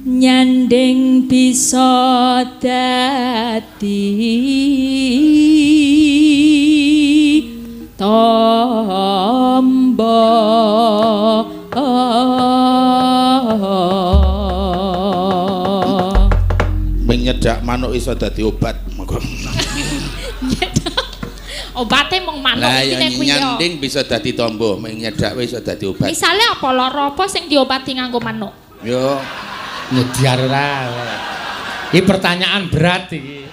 nyanding bisa dadi tombo nyedak manuk iso dadi obat obate mung manuk iki kuwi nyanding bisa dadi tombo nyedak wis iso dadi obat misale apa lara apa sing diobati nganggo manuk yo nyediar ra iki pertanyaan berat iki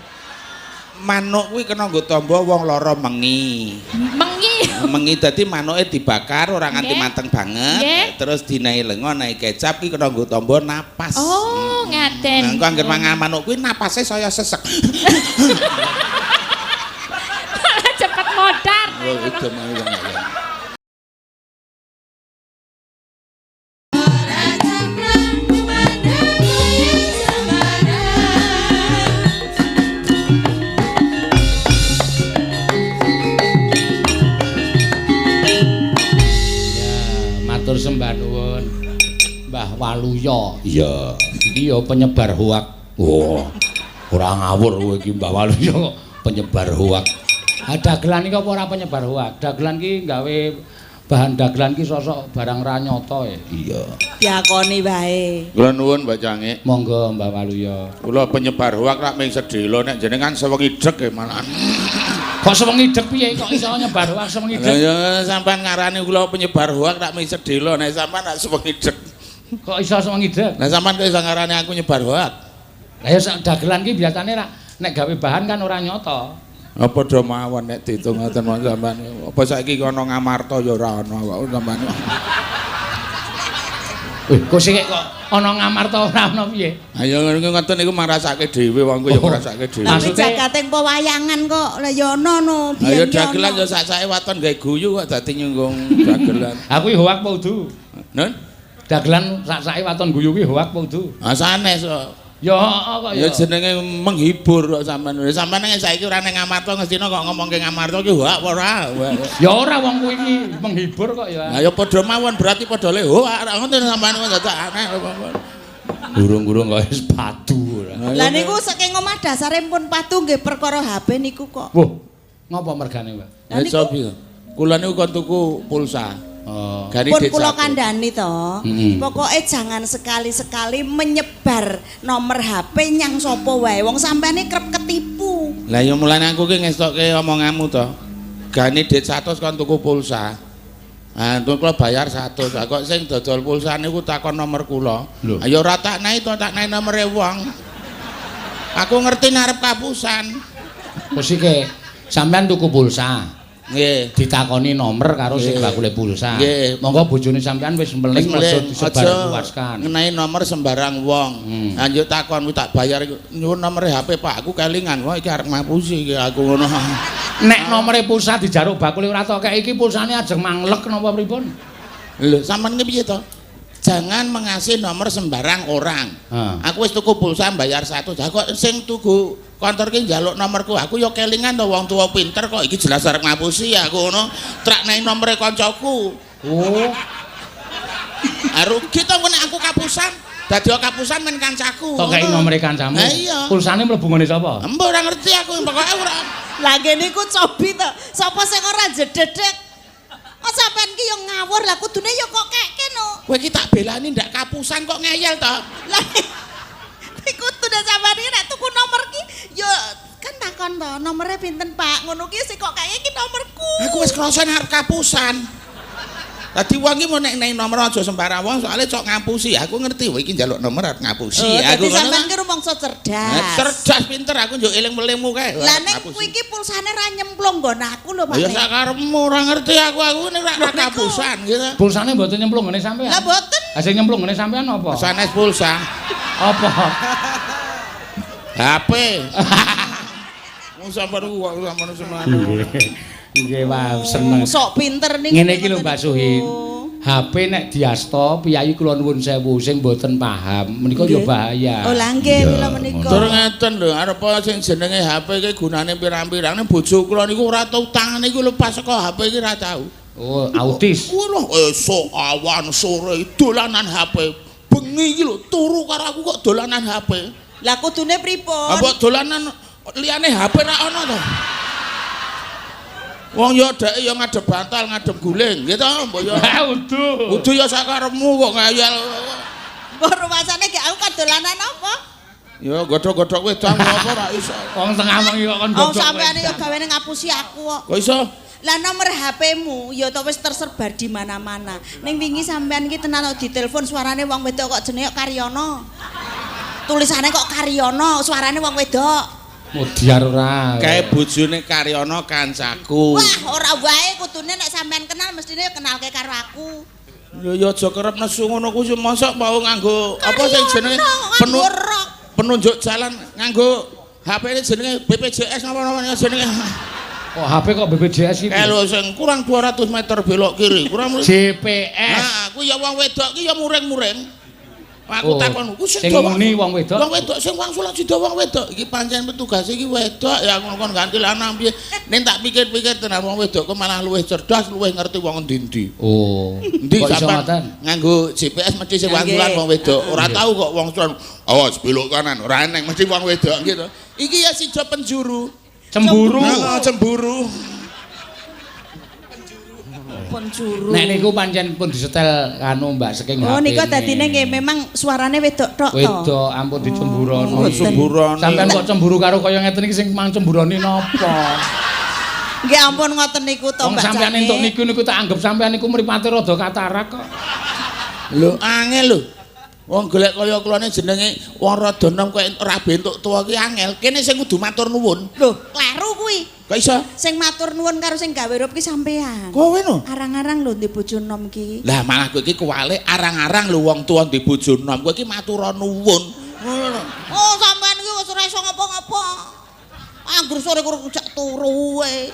manuk kuwi kena nggo tombo wong lara mengi dadi manuke dibakar ora nganti mateng banget terus dinae lenga naik kecap ki kena nggo tombo napas oh ngaten engko anggere mangan manuk kuwi napase saya sesek cepet modar oh itu mau sembah nuwun Mbah Waluya. Iya. Iki ya penyebar hoak. Oh. Ora ngawur kowe iki Mbah Waluya penyebar hoak. Dagelan iki apa ora penyebar hoak? Dagelan iki gawe bahan dagelan iki sosok barang ra nyata ya. Iya. Diakoni wae. Kula nuwun Mbak Cangik. Monggo Mbah Waluya. Kula penyebar hoak rak ming sedhela nek jenengan sewengi deg malahan. Kok sewengi deg piye kok iso nyebar hoak sewengi deg? Ya sampean ngarani kula penyebar hoak rak ming sedhela nek sampean rak sewengi deg. Kok iso sewengi deg? Lah sampean kok iso ngarani aku nyebar hoak? Lah ya dagelan ki biasane nek gawe bahan kan ora nyata. Apa do mawon nek diitung ngoten sampean. Apa saiki ana ngamarta ya ora ana kok sampean. Kok sik kok ana ngamarta ora ana piye? Ha ya ngoten niku marasake dhewe wong ku ya marasake dhewe. Tapi jagating pewayangan kok lah ya ana no. Ayo dagelan ya sak-sake waton gawe guyu kok dadi nyunggung dagelan. Aku iki hoak apa udu? Nun? Dagelan sak-sake waton guyu kuwi hoak apa udu? Ah sanes kok. Ya kok ya jenenge menghibur kok sampean. Sampean nek saiki ora ning Ngamarta ngestina kok ngomongke Ngamarta ki hoak apa ora? Ya ora wong kuwi iki menghibur kok ya. Lah ya padha mawon berarti padha le hoak ora ngoten sampean kok dadak aneh. Gurung-gurung kok wis padu ora. Lah niku saking omah dasare pun padu nggih perkara HP niku kok. Wah, ngapa mergane, Mbak? Lah sopi. Kula niku kon tuku pulsa. Pun kula kandhani to. Pokoke jangan sekali-sekali menyebar nomor HP nyang sapa wae. Wong sampene kerep ketipu. Lah ya mulane aku ki ngestokke omonganmu to. Gani dit 100 kon tuku pulsa. Ah, kula bayar 100. Kok sing dodol pulsa niku takon nomor kula. Ayo ora tak naik to, tak naik nomere wong. Aku ngerti arep kapusan. Wis iki sampean tuku pulsa. Nggih, ditakoni nomor karo sing bakule pulsa. Nggih, monggo bojone sampean wis meling maksud disebar luaskan. Ngenai nomor sembarang wong. Lanjut takon tak bayar nyuwun nomere HP Pak, aku kelingan. Wah iki arep ngapusi iki aku ngono. Nek nomere pulsa dijaruk bakule ora tok kek iki pulsane ajeng manglek napa pripun? Lho, sampean ki piye to? Jangan mengasih nomor sembarang orang. Aku wis tuku pulsa bayar 100. Lah kok sing tuku kantor ki njaluk nomorku. Aku ya kelingan to wong tuwa pinter kok iki jelas arep ngapusi aku ngono. Trak nang nomere kancaku. Oh. Rugi to nek aku kapusan. Dadi kapusan men kancaku. Tok kei nomere kancamu. Pulsane mlebu ngene sapa? Mbok ora ngerti aku pokoke ora. Lah ngene iku cobi to. Sapa sing ora jededek? Oh sampean ki yo ngawur lah kudune yo kok keke no. Kowe iki tak belani ndak kapusan kok ngeyel to. Lah kuwi kudune sampean iki nek tuku nomor ki yo kan takon to nomere pinten Pak ngono ki sik kok keke iki nomorku. Aku wis krasa arep kapusan. Tadi wong iki mau nek nomor aja sembarang wong soalnya cok ngapusi. Aku ngerti kowe iki njaluk nomor arep ngapusi. Aku ngono. Sampean ki rumangsa cerdas. Cerdas pinter aku njuk eling-elingmu kae. Lah nek kowe iki pulsane ra nyemplung nggon aku lho Pak. Ya sak karepmu ora ngerti aku nek ra kapusan gitu. Pulsane mboten nyemplung ngene sampean. Lah mboten. Ha sing nyemplung ngene sampean apa? Sanes pulsa. Apa? HP. Wong sampean ku sampean semono. Nggih wae seneng. Sok pinter ning ngene iki lho Mbak Suhin. HP nek diasta piyayi kula nuwun sewu sing mboten paham menika ya bahaya. Oh lah nggih mila menika. Tur ngeten lho arep sing jenenge HP iki gunane pirang-pirang nek bojo kula niku ora tau tangan iku lepas saka HP iki ora tau. Oh, autis. Lho esuk awan sore dolanan HP. bengi iki lho turu karo aku kok dolanan HP. Lah kudune pripun? Apa dolanan liyane HP ra ono to? Wong yo dhek yo ngadep bantal, ngadep guling, gitu mbok yo. Udu. Udu yo sakarepmu kok ngayal. Mbok rumasane gek aku kan dolanan apa? Yo godhok-godhok wedang apa ra iso. Wong tengah wengi kok kon Oh godhok. sampeyan yo gawene ngapusi aku kok. Kok iso? Lah nomor HP-mu ya to wis tersebar di mana-mana. Ning wingi sampean iki tenan kok ditelepon suarane wong wedok kok jenenge Karyono. Tulisane kok Karyono, suarane wong wedok. Mudiar ora. Kae bojone Karyono kancaku. Wah, ora wae kudune nek sampean kenal mestine ya kenalke karo aku. Ya aja kerep nesu ngono kuwi mosok mau nganggo apa sing jenenge penunjuk jalan nganggo HP ini jenenge BPJS napa namanya jenenge. Oh, HP kok BPJS iki? Kalau sing kurang 200 meter belok kiri, kurang GPS. Nah, kuwi ya wong wedok ki ya muring-muring. Aku takon, ku sing muni wong wedok. Wong wedok sing wangsul sida wong wedok. Iki pancen petugas iki wedok ya ngomong ganti lanang piye. Ning tak pikir-pikir tenan wong wedok kok malah luwih cerdas, luwih ngerti wong endi-endi. Oh. Endi sampean nganggo GPS mesti sing wangsulan wong wedok. Ora tahu kok wong sulan. Awas belok kanan, ora eneng mesti wong wedok gitu. Iki ya sida penjuru. Cemburu. Cemburu. Penjuru. Nek niku pancen pun disetel anu Mbak saking HP. Oh nika dadine nggih memang suarane wedok tok to. Wedok ampun dicemburono. Cemburono. Sampeyan kok cemburu karo kaya ngeten iki sing mang cemburoni napa? Nggih ampun ngoten niku to Mbak. Mbak. Sampeyan entuk niku tak anggap sampeyan niku mripate rada katarak kok. Lho angel lho. Wong golek kaya klone jenenge wong rada enom kok ora bentuk tuwa ki angel. Kene sing kudu matur nuwun. Lho, kleru kuwi. Kok iso? Sing matur nuwun karo sing gawe rup ki sampean. Kowe no? Arang-arang lho ndek bojo enom ki. Lah malah kowe iki kuwale arang-arang lho wong tuwa ndek bojo enom. Kowe iki matur nuwun. Oh, sampean iki wis ora iso ngapa-ngapa. Anggur sore karo jak turu wae.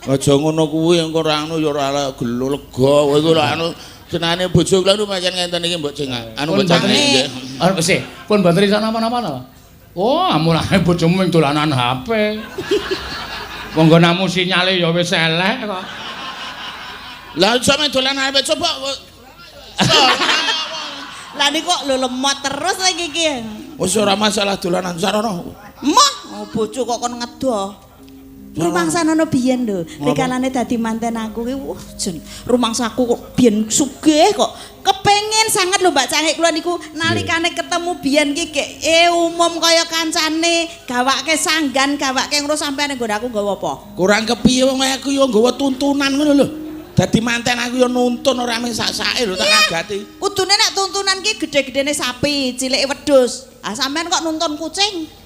Aja ngono kuwi engko ora anu ya ora gelo lega. Kowe iku lho anu jenenge bojo kula nu pancen ngenten iki mbok cengak. Anu mbok cengak nggih. Arep sih, pun mboten iso napa-napa to. Oh, amulane bojomu ming dolanan HP. Wong namu sinyale ya wis elek kok. Lah sampe dolanan HP coba. Lah niku kok lho lemot terus lagi iki. Wis ora masalah dolanan sarono. Moh, bojo kok kon ngedoh. Rumangsanono biyen lho, rikalane dadi manten aku ki wah jen rumangsaku kok biyen sugih kok. Kepengin sangat lho Mbak Cahik kula niku nalikane ketemu biyen ki umum kaya kancane, gawake sanggan, gawake ngurus sampeyan nggon aku nggawa apa? Kurang kepiye wong aku yo nggawa tuntunan ngono lho. Dadi manten aku yo nuntun ora mung sak-sake lho tak agati. Kudune nek tuntunan ki gedhe-gedhene sapi, cilike wedhus. Ah sampean kok nuntun kucing?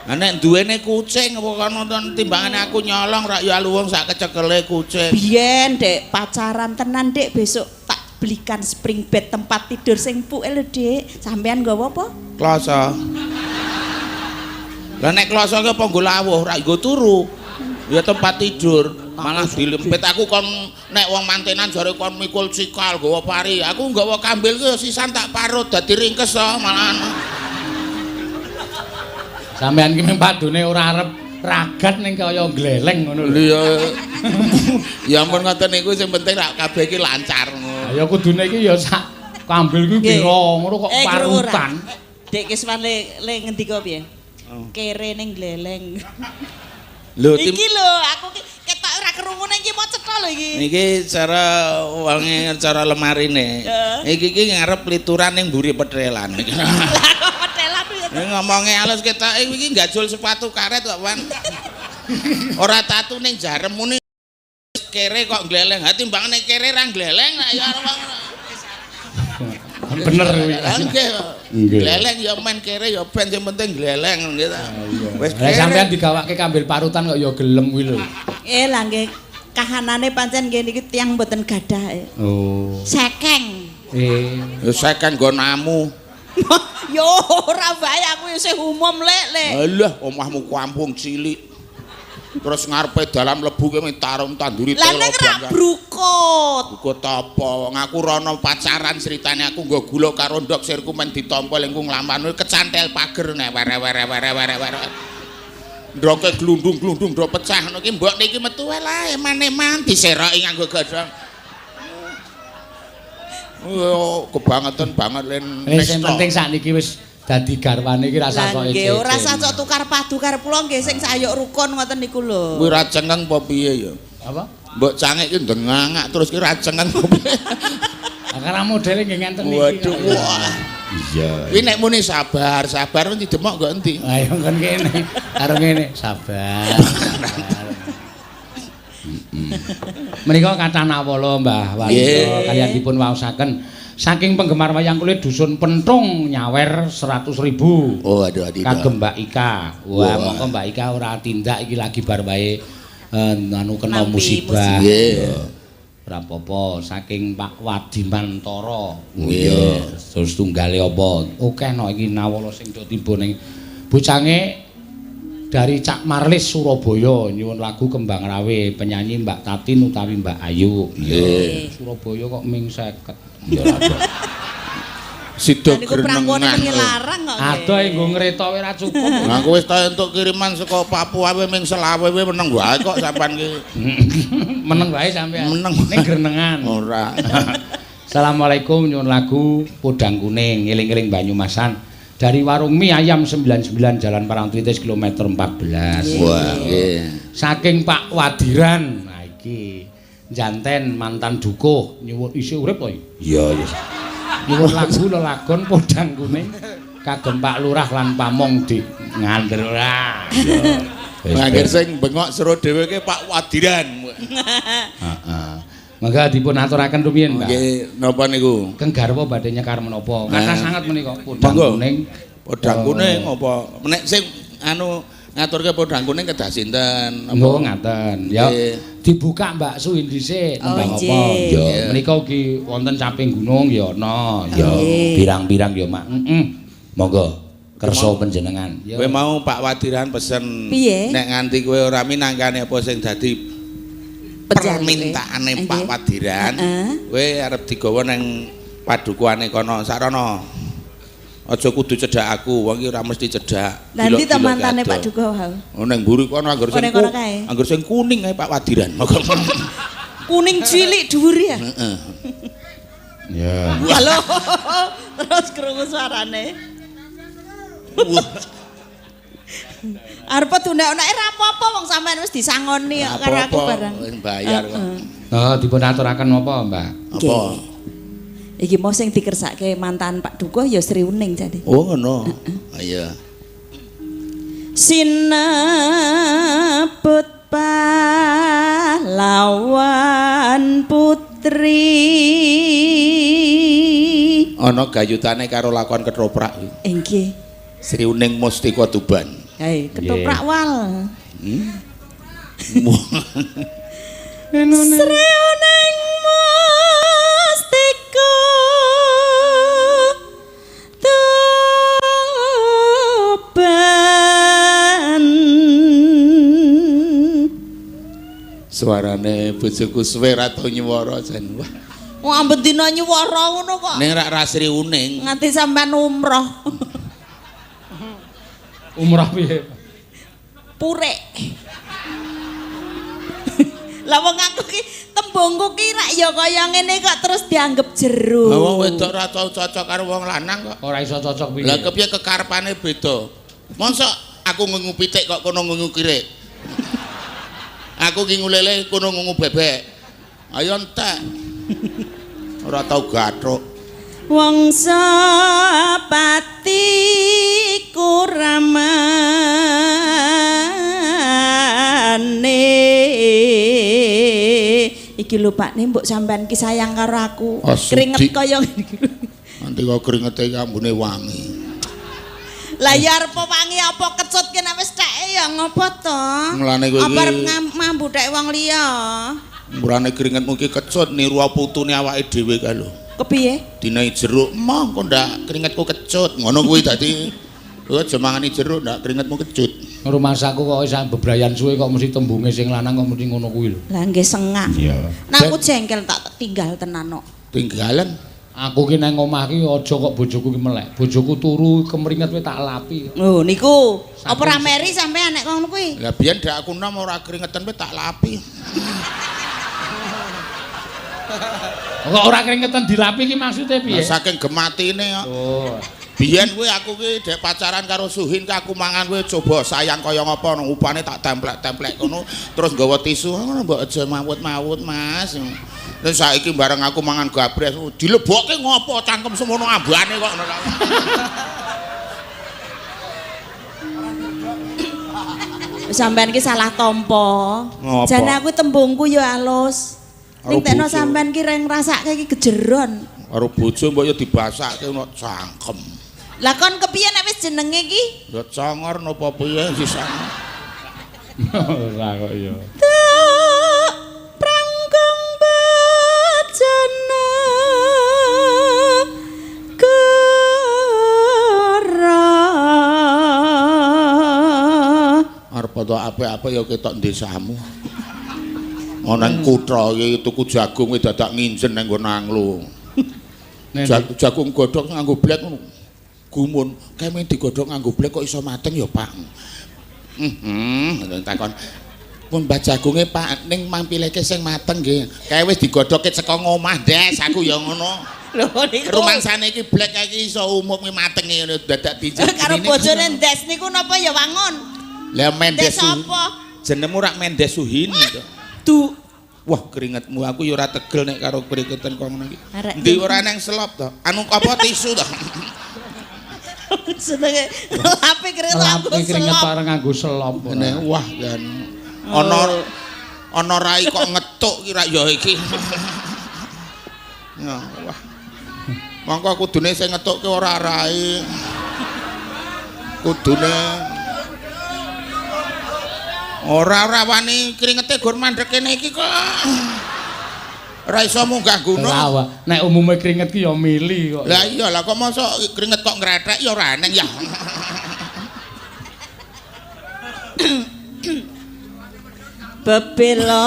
Nek duwene kucing apa kono timbangane aku nyolong rak ya luwung sak kecekele kucing. Biyen Dek pacaran tenan Dek besok tak belikan spring bed tempat tidur sing puke lho Dek. Sampean nggawa apa? Kloso. Lah nek kloso ki apa nggo lawuh rak nggo turu. Ya tempat tidur. Malah dilempit aku kon nek wong mantenan jare kon mikul cikal nggawa pari. Aku nggawa kambil ki sisan tak parut dadi ringkes malah. Sampeyan ki mung padune ora arep ragat ning kaya gleleng ngono lho. Iya. Ya ampun ngoten niku sing penting rak kabeh iki lancar ngono. Ya kudune iki ya sak kambil kuwi pira ngono kok parutan. Dek Kiswan le ngendika piye? Kere ning gleleng. Lho Iki lho aku ketok ora kerungune iki mau cetha lho iki. Niki cara wangi cara lemarine. Iki ngarep lituran ning mburi petrelan. Petelan piye? Ngomonge alus ketok iki gajul sepatu karet kok, Wan. Ora tatu ning jaremmu ni kere kok gleleng. Ha timbangane kere ra gleleng nek ya Bener kuwi. Nggih. Gleleng ya men kere ya ben sing penting gleleng gitu. Wis Lah sampean digawake kambil parutan kok ya gelem kuwi lho. Lah nggih kahanane pancen nggih niki tiyang mboten gadah. Oh. Sekeng. Ya sekeng nggo namu. Yo ora bae aku isih umum lek. Alah omahmu kampung cilik. Terus ngarepe dalam mlebu ki tarum tanduri Lah nek ra brukut. Brukut apa? Wong aku rono pacaran ceritane aku nggo gula karo ndok sirku men ditampa lengku nglaman kecantel pager nek were. Ndroke glundung-glundung ndro pecah ngono ki mbok niki metu wae lah eman-eman diseroki nganggo godhong. Oh, kebangetan banget len. Sing penting sakniki wis dadi garwane iki rasa kok nggih ora sacok tukar padu karo kula nggih sing sayuk rukun ngoten niku lho. Kuwi ra cengeng apa piye ya? Apa? Mbok cangik ki ndengangak terus ki ra cengeng apa piye? Karena modele nggih ngenten niki. Waduh, wah. Iya. Kuwi nek muni sabar mesti demok kok endi? Ayo kan kene. Karo ngene, sabar. Menika kathah nawala Mbah Wanita kaliyan dipun waosaken saking penggemar wayang kulit dusun Pentung nyawer 100.000. Oh, aduh adi. Kagem Mbak Ika. Wah, monggo Mbak Ika ora tindak iki lagi bar wae anu kena musibah. Nggih. Ora apa-apa saking Pak Wadimantara. Iya, terus tunggale apa? Akeh no iki nawala sing do tiba ning bocange dari Cak Marlis Surabaya nyuwun lagu Kembang Rawe penyanyi Mbak Tatin utawi Mbak Ayu. Nggih. Surabaya kok ming 50. Ya ora. Sida niku prangkone muni larang kok. Adoh nggo ngretoke ora cukup. Nah, kowe wis ta entuk kiriman saka Papua wae ming selawe wae meneng wae kok sampean ki. Meneng wae sampean. Meneng. Ning grenengan. Ora. Assalamualaikum nyuwun lagu Podang Kuning ngiling-iling Banyumasan. Dari Warung Mie Ayam 99 Jalan Parangtritis kilometer 14. Wah, nggih. Saking Pak Wadiran. Nah iki janten mantan dukuh nyuwun isih urip kok. Iya, iya. Nyuwun lagu lelagon Podang Kuning kagem Pak Lurah lan Pamong di ngander ora. Angger sing bengok seru dhewe ke Pak Wadiran. Heeh. Mangga dipun aturaken rumiyin, Mbak. Nggih, napa niku? Keng garwa badhe nyekar menapa? Kathah sanget menika Podang Monggo. Kuning. Podang Kuning apa? Nek sing anu ngaturke Podang Kuning kedah sinten? Nggih ngaten. Ya Nggih. dibuka Mbak Suwin dhisik Oh, tembang apa? nggih. Ya menika ugi wonten caping gunung ya ana. Ya Nggih. pirang-pirang ya Mak. Monggo kersa panjenengan. Ya. Kowe mau Pak Wadiran pesen Piye? nek nganti kowe ora minangkane apa sing dadi permintaane Pak Wadiran, kowe arep digawa ning padukuane kono sarana. Aja kudu cedhak aku, wong iki ora mesti cedhak. Nanti ta mantane Pak Duka wau. Oh ning mburi kono anggur sing kono kae. anggur sing kuning ae Pak Wadiran. Kuning cilik dhuwur ya. Heeh. Ya. Halo. Terus krungu suarane. Arep tundhak-undhake ra apa-apa wong sampean wis disangoni kok karo aku barang. Wis bayar kok. Oh dipun aturaken napa, Mbak? Apa? Iki mau sing dikersake mantan Pak Dukuh ya Sri Uning jadi. Oh ngono. Ayo. Sinebut pahlawan putri. Ana gayutane karo lakon ketoprak. Nggih. Sri Uning Mustika Tuban. Hei, ketoprak wal. Sri Uning Mustika Tuban. Suarane bojoku suwe ra tau nyuwara jan. Wah, Wong ambet dina nyuwara ngono kok. ning rak Sri Uning. Nganti sampean umroh. Umrah piye? Purek. Lah wong aku ki tembungku ki rak ya kaya ngene kok terus dianggep jero. Lah wong wedok ra tau cocok karo wong lanang kok. Ora iso cocok piye? Lah kepiye kekarepane beda. Mosok aku ngungu pitik kok kono ngungu kirik. Aku ki ngulele kono ngungu bebek. Ayo entek. Ora tau gathuk. Wong sapati kuramane iki lho Pak mbok sampean ki sayang karo aku. Oh, Keringet sudi. kaya ngene iki. Nanti kok keringete ambune wangi. Lah ya arep wangi apa kecut ki nek wis theke ya ngopo to? Mulane kowe iki- Apa arep mambu thek wong liya? Murane keringetmu ki kecut niru putune awake dhewe kae lho. Kepiye? Dinai jeruk, mah kok ndak keringetku kecut. Ngono kuwi dadi aja mangani jeruk ndak keringetmu kecut. Rumah saku kok wis bebrayan suwe kok mesti tembunge sing lanang kok mesti ngono kuwi lho. Lah nggih sengak. Iya. Nah aku jengkel tak tinggal tenan kok. Tinggalan. Aku ki nang omah ki aja kok bojoku ki melek. Bojoku turu kemringet wis tak lapi. Oh niku apa ra meri sampean nek ngono kuwi? Lah biyen dak aku nom ora keringetan wis tak lapi. Kok ora keringetan dirapi iki maksude piye? Saking gematine kok. Oh. Biyen kuwi aku ki dek pacaran karo Suhin ki aku mangan kuwi coba sayang kaya ngapa nang upane tak templek-templek kono terus nggawa tisu ngono mbok aja mawut-mawut Mas. Terus saiki bareng aku mangan gabres dilebokke ngopo cangkem semono ambane kok ngono. Sampean ki salah tampa. Jane aku tembungku ya alus. Ning tekno sampean ki reng ngrasake ki gejeron. Karo bojo mbok ya dibasake ono cangkem. Lah kon kepiye nek wis jenenge ki? Ya congor napa piye sisan. Ora kok ya. Prangkong bajana arep tok apik-apik ya ketok desamu. Ana ing kutha iki tuku jagung wis dadak nginjen nang nggon anglo. Jagung godhog nganggo blek ngono. Gumun, keme digodhog nganggo blek kok iso mateng ya, Pak. Takon. Pun mbah jagunge Pak ning mampileke sing mateng nggih. Kae wis digodhokke saka ngomah, Des, aku ya ngono. Lho niku rumangsane iki blek iki iso umumke matenge ngono dadak dijak. Karo bojone Des niku napa ya wangun? Lah Mendes sapa? Jenengmu rak Mendes Suhin to. Du. Wah, keringetmu aku ya ora tegel nek karo keringetan kok ngono iki. Ndi ora nang selop to? Anu apa tisu to? Senenge lape keringet bareng nganggo selop. Wah, kan. Ana rai kok ngetuk ki rak ya iki. Ya, wah. Mongko kudune sing ngetukke ora rai. Kudune ora wani keringete gur mandhek kene iki kok. Ora iso munggah gunung. Ora, nek umume keringet ki ya mili kok. Lah iya lah kok mosok keringet kok ngrethek ya ora eneng ya. Bebela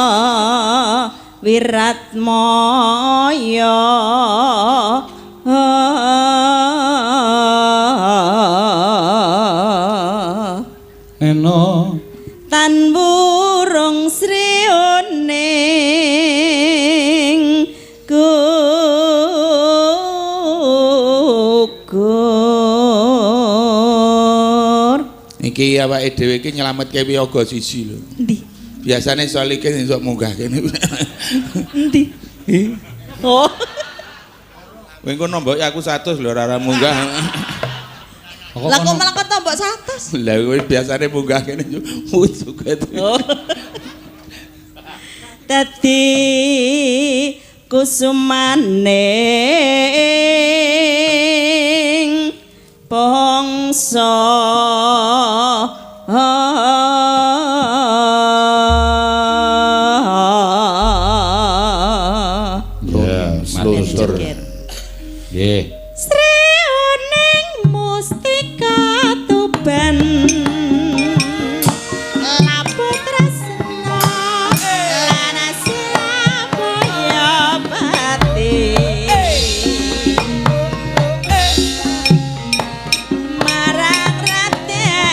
Wiratmaya Eno tan burung srioning gugur. Iki awake dhewe iki nyelametke wiyaga siji lho. Endi? Biasane solike iso munggah kene. Endi? Oh. Kowe engko nombok aku 100 lho ora munggah. Lah kok malah kok tombok 100? Lah kowe biasane munggah kene musuket. Oh. Dadi kusumaning bangsa Matur. Nggih. Srioning mustika tuban lapo tresna lan Surabaya pati marang raden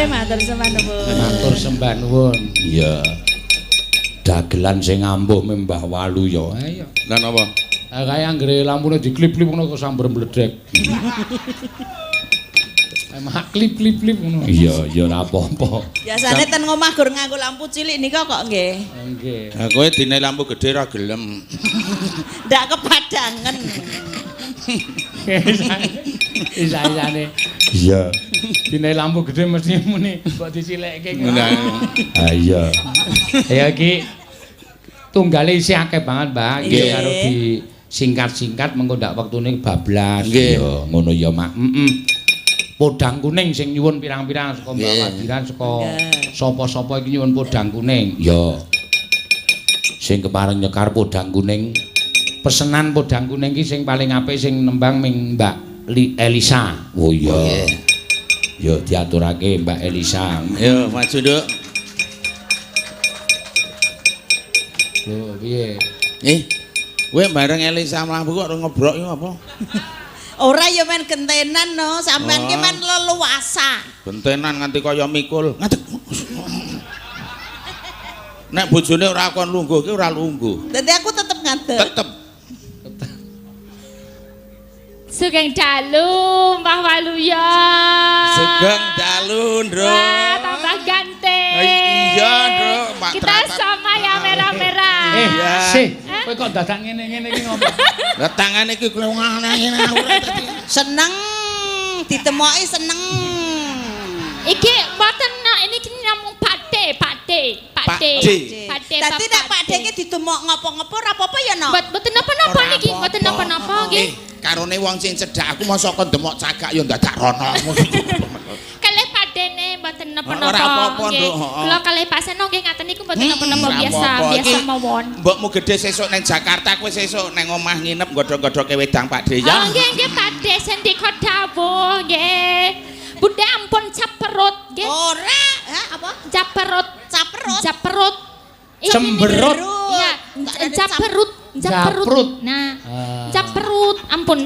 Nggih, matur sembah nuwun. Matur sembah nuwun. Iya. Dagelan sing ambuh Mbah Walu ya. Ayo. Lah napa? Kaya anggere lampune diklip-klip ngono kok sambar mledek. Emang klip-klip ngono. Iya, ya ora apa-apa. Biasane ten ngomah gur nganggo lampu cilik nika kok nggih. Nggih. Lah kowe dine lampu gedhe ra gelem. Ndak kepadangen. Isane. Iya. Dine lampu gedhe mesti muni kok dicilekke. Ah iya. Ya iki tunggale isih akeh banget, Mbak. Nggih karo di singkat-singkat mengko ndak wektune bablas. Nggih. Ngono ya, Mak. Podang kuning sing nyuwun pirang-pirang saka Mbak Wadiran saka sapa-sapa iki nyuwun podang kuning. Ya. Sing kepareng nyekar podang kuning. Pesenan podang kuning iki sing paling apik sing nembang ming Mbak Elisa. Oh iya. Ya diaturake Mbak Elisa. Yo maju, Nduk. Lho piye? Kowe bareng Elisa mlaku kok ngebrok iki apa? Ora ya men gentenan no, sampean ki men leluasa. Bentenan nganti kaya mikul. Ngadeg. Nek bojone ora kon lungguh ki ora lungguh. Dadi aku tetep ngadeg. Tetep. Sugeng dalu Mbah Waluya. Sugeng dalu, Nduk. Wah, tambah ganteng. Iya, Nduk. Kita sama ya merah-merah. Iya. Sih, kowe kok dadak ngene-ngene iki ngomong. Lah tangane iki ngene ora dadi. Seneng ditemoki seneng. Iki mboten ini namung Pakde. Dadi nek Pakde iki ditemok ngopo-ngopo ora apa-apa ya, No? Mboten napa-napa niki, mboten napa-napa nggih. Karone wong sing cedhak aku mosok kon demok cagak ya dadak rono. Kalih padene mboten napa-napa. Ora apa-apa, nggih. Nduk. Kula kalih paseno nggih ngaten niku mboten napa-napa biasa mawon. Mbokmu gedhe sesuk ning Jakarta kowe sesuk ning omah nginep godhog-godhoge wedang Pakde ya. Oh nggih Pakde sendika dawuh nggih. Bunda ampun caperut nggih. Ora, apa? Caperut. Cemberut. Iya, caperut. Nah, caperut, ampun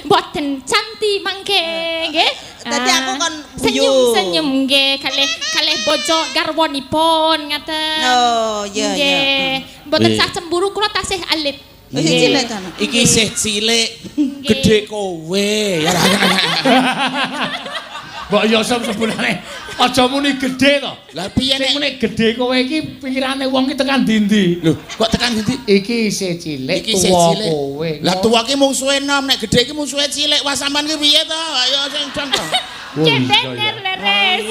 mboten cantik mangke nggih. Dadi aku kon senyum nggih kalih bojo garwanipun ngaten. Oh, iya. Mboten sah cemburu kula tasih alit. Cilik ta. Iki isih cilik, gedhe kowe. Mbok yo sebulane aja muni gedhe to. Lah piye nek muni gedhe kowe iki pikirane wong ki tekan ndi-ndi. Lho, kok tekan ndi? Iki isih cilik, tuwa kowe. Lah tuwa ki mung suwe enom, nek gedhe ki mung suwe cilik. Wah sampean ki piye to? Ayo sing dong to. Bener leres.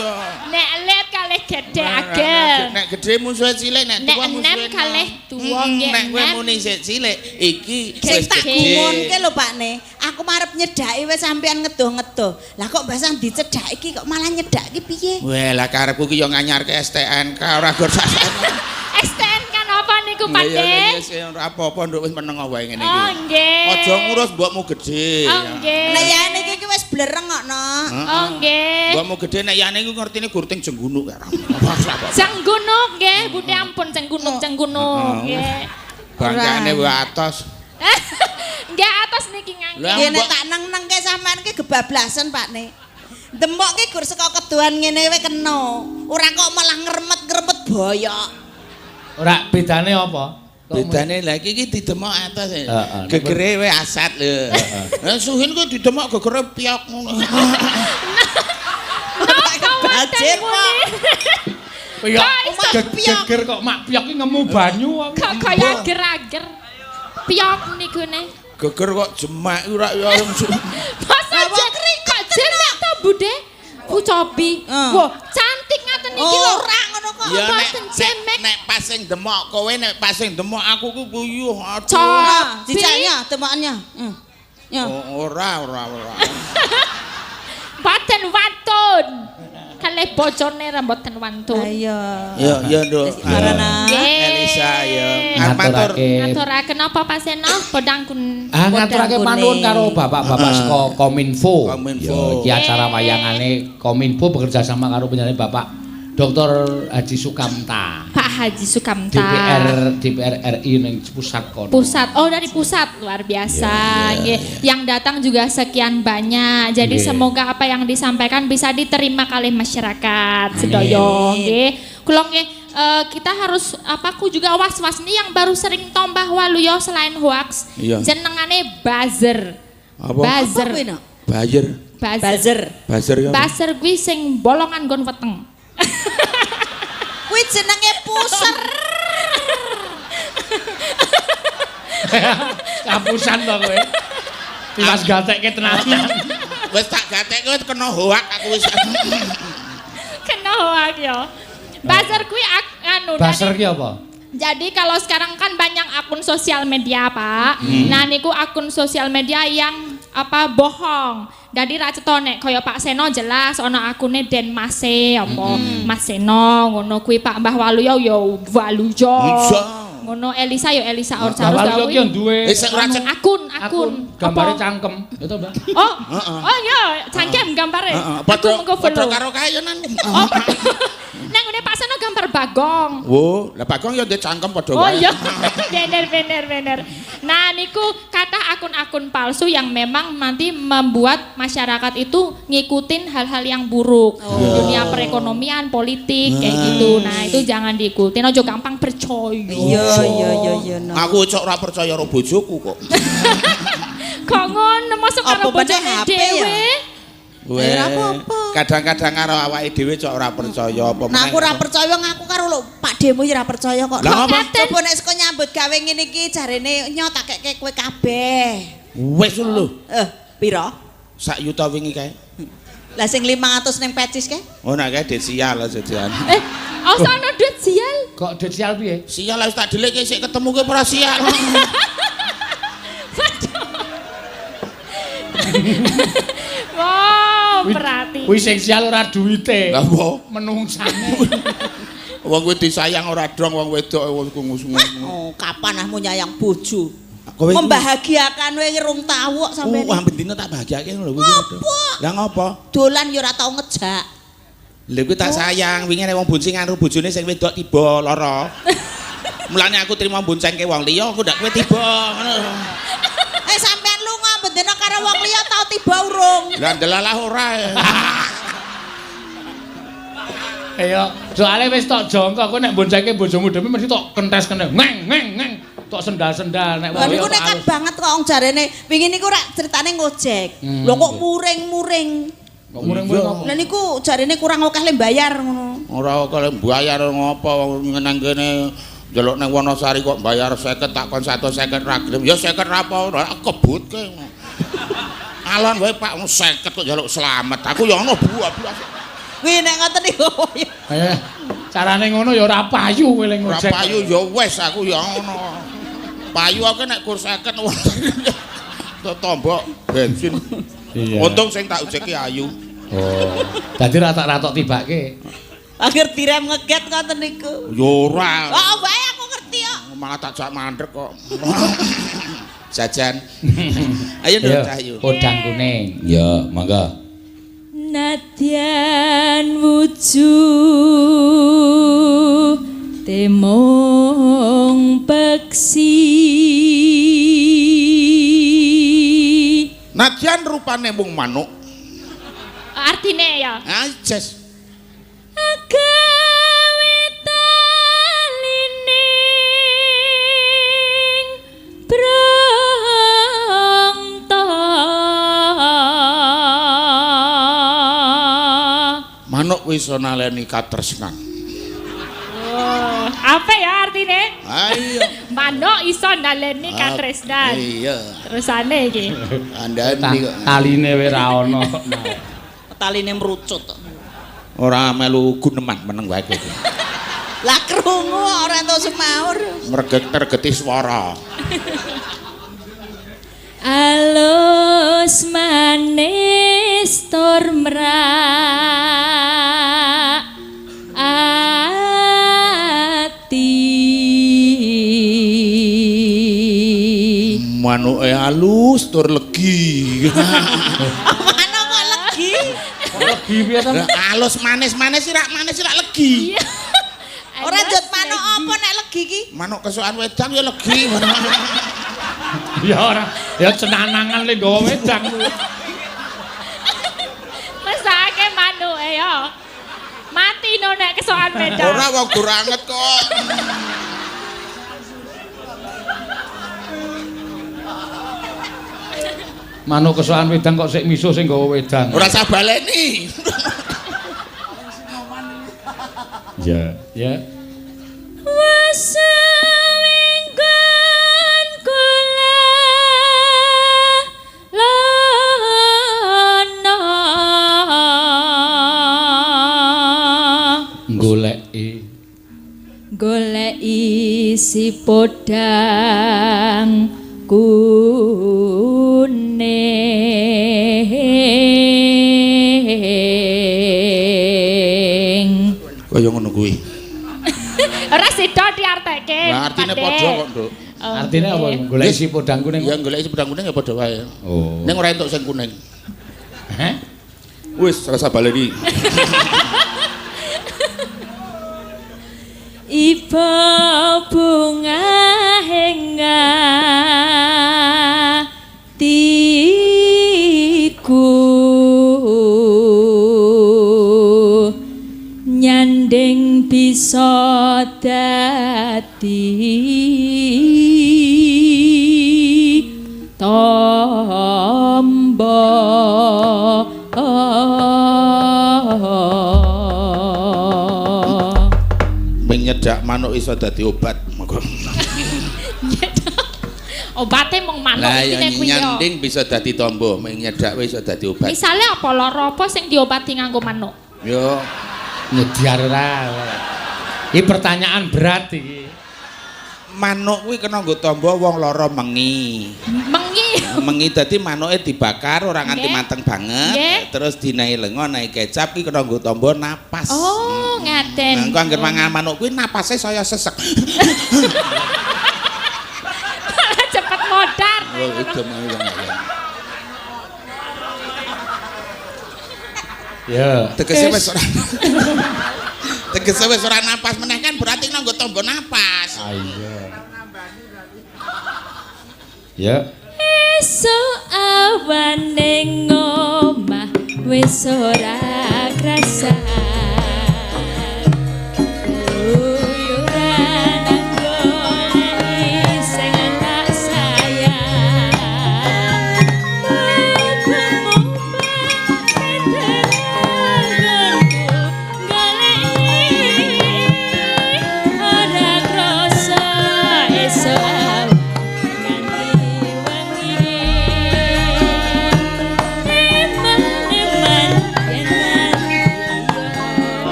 Nek let kalih gedhe ageng. Nek gedhe mung suwe cilik, nek tuwa mung suwe. Nek kalih tuwa nggih. Nek kowe muni sik cilik, iki Sing wis tak gedhe. gumunke lho Pakne, aku marep nyedhaki wis sampean ngedoh-ngedoh. Lah kok basang dicedhak iki kok malah nyedhak iki piye? Wah, lah karepku ki yo nganyarke STNK ora gur sasane. STNK napa niku Pakde? Ya ora apa-apa nduk wis meneng wae ngene iki. Oh nggih. Aja ngurus mbokmu gedhe. Oh nggih. Nek yane iki wis blereng kok, No. Oh nggih. Mbokmu gedhe nek yane iku ngertine gurting jenggunuk karo. Jenggunuk nggih, Bunda ampun jenggunuk nggih. Bangkane wae atos. Nggih atos niki ngangge. Nggih nek tak neng-nengke sampean ki gebablasan, Pakne. Demok ki gur saka keduan ngene wae kena. Ora kok malah ngremet-ngremet boyok. Ora bedane apa? Bedane lha iki didemok atos. Gegere wae asat lho. Lah suhin ku didemok gegere piyok ngono. Bajir kok. Geger kok mak piyok ki ngemu banyu kok kaya ager-ager. Piyok niku ne. Geger kok jemak ora ya. Masa kok jemak to, Bude? Ku cobi. Wah, cantik ngaten iki lho. Ora ngono kok. Ya Mboten jemek. nek pas sing demok kowe nek pas sing demok aku ku puyuh. Cicaknya temokannya. Ya. Ora. Mboten wantun. Kalih bojone ra mboten wantun. Iya. Ya Nduk. Karena Elisa ya. Ngaturaken apa Pak Seno podangkun. Ngaturake panuwun karo bapak-bapak saka Kominfo. Kominfo. Iki acara wayangane Kominfo bekerja sama karo penyanyi Bapak Dr. Haji Sukamta. Pak Haji Sukamta. DPR RI ning pusat kono. Pusat. Oh, dari pusat. Luar biasa. Nggih. Yang datang juga sekian banyak. Jadi semoga apa yang disampaikan bisa diterima kali masyarakat sedaya nggih. Kula nggih kita harus aku juga was-was nih yang baru sering tombah waluyo selain hoax. Jenengane buzzer. Apa? Buzzer. Buzzer kuwi sing bolongan nggon weteng. Kuwi jenenge puser. Kapusan to kowe. Tiwas gatekke tenanan. Wis tak gatekke wis kena hoak aku wis. Kena hoak ya. Buzzer kuwi anu. Buzzer ki apa? Jadi kalau sekarang kan banyak akun sosial media, Pak. Nah niku akun sosial media yang bohong. Jadi ra cetone kaya Pak Seno jelas ana akune Den Mase apa Mas Seno ngono kuwi Pak Mbah Waluyo ya Waluyo. Ngono Elisa ya Elisa Orcarus Waluyo ki duwe akun gambare cangkem itu Mbak. Oh ya cangkem gambare. Padha karo kayenan. Nang ngene Pak Seno gambar bagong. Oh, lah bagong ya ndek cangkem padha wae. Oh iya. Bener. Nah niku kata akun-akun palsu yang memang nanti membuat masyarakat itu ngikutin hal-hal yang buruk. Dunia perekonomian, politik kayak gitu. Nah, itu jangan diikutin. Ojo gampang percaya. Iya. Aku cok ora percaya karo bojoku kok. Kok ngono mosok karo bojone dhewe? Weh, kadang-kadang karo awake dhewe cok ora percaya apa meneh. Nah aku ora percaya ngaku karo lho Pak Demo ya ora percaya kok. Lah apa? Coba nek saka nyambut gawe ngene iki jarene nyo tak keke kowe kabeh. Wis lho. Pira? Sak yuta wingi kae. Lah sing 500 ning pecis kae? Oh nek kae dit sial jajan. Osano duit sial. Kok duit sial piye? Sial wis tak delik sik ketemu kowe ora sial. Wow, berarti. Kuwi sing sial ora duwite. Lah apa? Menungsane. Wong kowe disayang ora dong wong wedok wong ngono. Oh, kapan ahmu nyayang bojo? Membahagiakan kowe rung tau kok sampeyan. Wah, bendina tak bahagiake ngono lho kowe. Lah ngopo? Dolan ya ora tau ngejak. Lha kuwi tak sayang, wingi nek wong bonceng karo bojone sing wedok tiba lara. Mulane aku trimo boncengke wong liya, aku ndak kowe tiba ngono. Sampeyan lunga bendina karo wong liya tau tiba urung. Lah ndelalah ora. Ya, soalnya wis tok jongkok kowe nek boncengke bojomu dhewe mesti tok kentes-kentes. Ngeng. Tok sendal-sendal nek wong niku nekat banget kok wong jarene wingi niku rak critane ngojek. Lho kok muring-muring. Kok muring-muring apa? Lah niku jarene kurang akeh le bayar ngono. Ora kok le bayar ngopo wong nang kene njaluk nang Wonosari kok bayar 50 tak kon 150 ra gelem. Ya 50 ra apa ora kebutke. Alon wae Pak 50 kok njaluk slamet. Aku ya ono buah-buah. Kuwi nek ngoten niku. Carane ngono ya ora payu kowe le ngojek. Ora payu ya wis aku ya ono. Payu aku nek kur 50 tombok bensin. Untung sing tak ujeki ayu. Oh. Dadi ratok-ratok tibake. Akhir direm ngeget ngoten niku. Ya ora. Oh, wae aku ngerti kok. Malah tak jak mandek kok. Jajan. Ayo nduk ayo. Podang kuning. Ya, monggo. Nadyan wuju temong peksi. Nadyan rupane mung manuk. Artine ya. Jes. Agawe talining brangta. Manuk wis naleni katresnan. Oh, apa ya artine? Ayo. Manuk iso naleni katresnan. Iya. Terusane iki. Andani kok. Taline wis ra ono. Taline mrucut. Ora melu guneman meneng wae kowe. Lah krungu ora entuk semaur. Tergeti swara. Alus manis tur mrak ati. Manuke halus tur legi. Mana kok legi? legi piye to? Alus manis-manis rak legi. Ora njot manuk apa nek legi ki? Manuk kesukaan wedang ya legi. Ya ora, ya cenanangan le nggawa wedang. Mesake manuke ya. Mati no nek kesokan wedang. Ora wong gur anget kok. Manuk kesokan wedang kok sik miso sing nggawa wedang. Ora usah baleni. Ya, ya. Wasenggon kula lono goleki si podang kuning. Kaya ngono kuwi. Ora sida diarteke. Lah artine padha kok, Nduk. Artine apa? Golek si podang kuning. Ya golek si podang kuning ya padha wae. Oh. Ning ora entuk sing kuning. Heh? Wis rasa baleni. Iba bunga hingatiku nyanding bisa dadi tombo nyedak manuk iso dadi obat. Obate mung manuk Lah iki ya nek kuwi ya. nyanding bisa dadi tombo, ming nyedak wis iso dadi obat. Misale apa lara apa sing diobati nganggo manuk? Yo Nyediar ora. Iki pertanyaan berat iki. manuk kuwi kena nggo tombo wong lara mengi. Mengi dadi manuke dibakar ora nganti mateng banget, terus dinahi lenga nahi kecap ki kena nggo tombo napas. Oh, ngaten. Engko anggere mangan manuk kuwi napase saya sesek. Cepet modar. Oh, itu mau Ya. tegese wis ora. Tegese wis ora napas meneh kan berarti kena nggo tombo napas. Iya. Ya. Esuk awane ngomah wis ora krasa.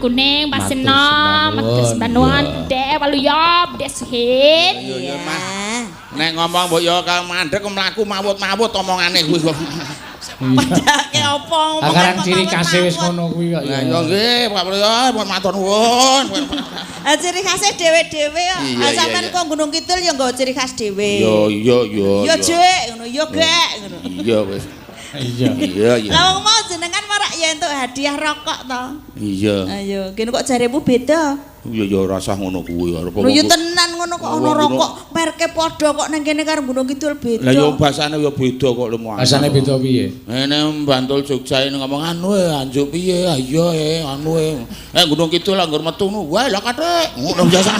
kuning pasino matur sembanuan gede waluya desuhin iya mah nek ngomong mbok yo kang mandek mlaku mawut-mawut omongane kuwi kok padake apa akaran ciri khase wis ngono kuwi kok ya nggih Pak Priyo pun matur nuwun ciri khase dhewe-dhewe kok sampean kok Gunung Kidul ya nggo ciri khas dhewe yo yo jek ngono yo gek ngono iya wis iya lah mau jenengan marak ya entuk hadiah rokok to iya ayo kene kok jaremu beda ya rasah ngono kuwi arep lho yo tenan ngono kok ana rokok merke padha kok nang kene karo Gunung Kidul beda lah yo basane yo beda kok lho basane beda piye ngene Bantul Jogja ini ngomong anu anjuk piye ayo anu Gunung Kidul anggur metu nu wae lah kathek ngono biasa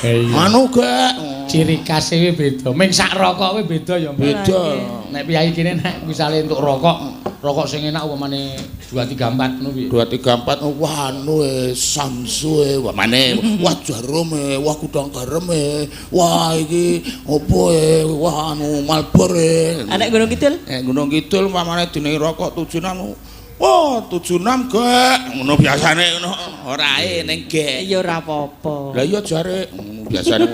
anu gak ciri khas e beda ming sak rokok we beda ya beda nek piyai kene nek misale entuk rokok sing enak upamane 234 ngono piye 234 wah anu samsu wah mane wah jarum wah kudang garam wah iki opo wah anu malbor anak Gunung Kidul Gunung Kidul upamane dine rokok 76 oh 76 gek ngono biasane ngono ora ning gek ya ora apa-apa lah iya jare biasane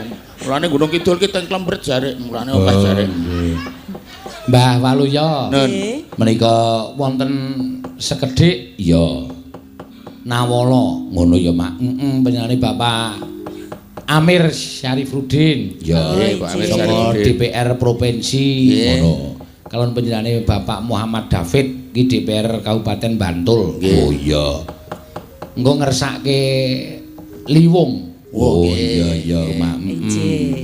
mulane Gunung Kidul ki teng Klembret jare mulane opah jare Mbah Waluya menika wonten sekedhik ya nawala ngono ya Mak panjenengane Bapak Amir Syarifudin ya Pak Amir Syarifudin DPR provinsi ngono kalon panjenengane Bapak Muhammad David ki DPR Kabupaten Bantul oh iya engko ngersake liwung oh iya Mak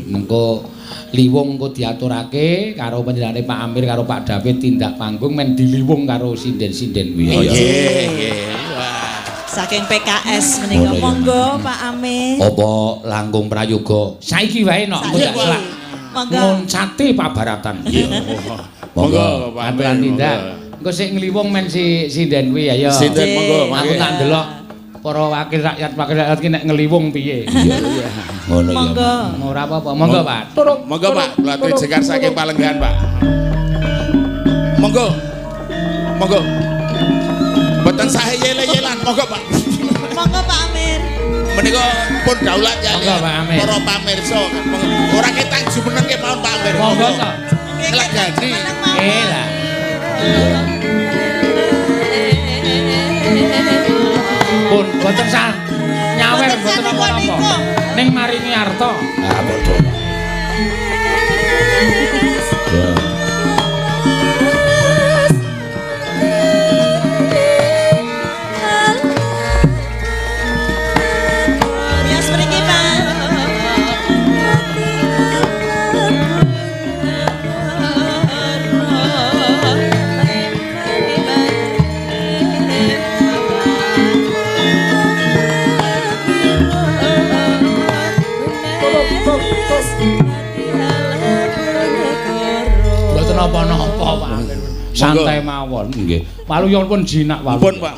mengko liwung engko diaturake karo panjenengane Pak Amir karo Pak David tindak panggung men diliwung karo sinden-sinden kuwi oh nggih saking PKS menika monggo Pak Amir apa langkung prayoga saiki wae nok monggo ngoncate pabaratan monggo Pak Amir tindak engko sik ngliwung men si sinden kuwi ayo sinden monggo aku tak ndelok para wakil rakyat ki nek ngliwung piye iya ngono ya monggo ora apa-apa monggo Pak monggo Pak latri jegar saking Palenggan Pak monggo mboten sae yele-yelan monggo Pak monggo Pak Amir menika pun daulat ya para pamirsa ora ketang jumeneng ke mawon Pak Amir monggo to nglagani lah pun boten sah nyawer boten apa-apa ning maringi arta ah padha napa-napa Pak santai mawon nggih Waluya pun jinak Waluya pun Pak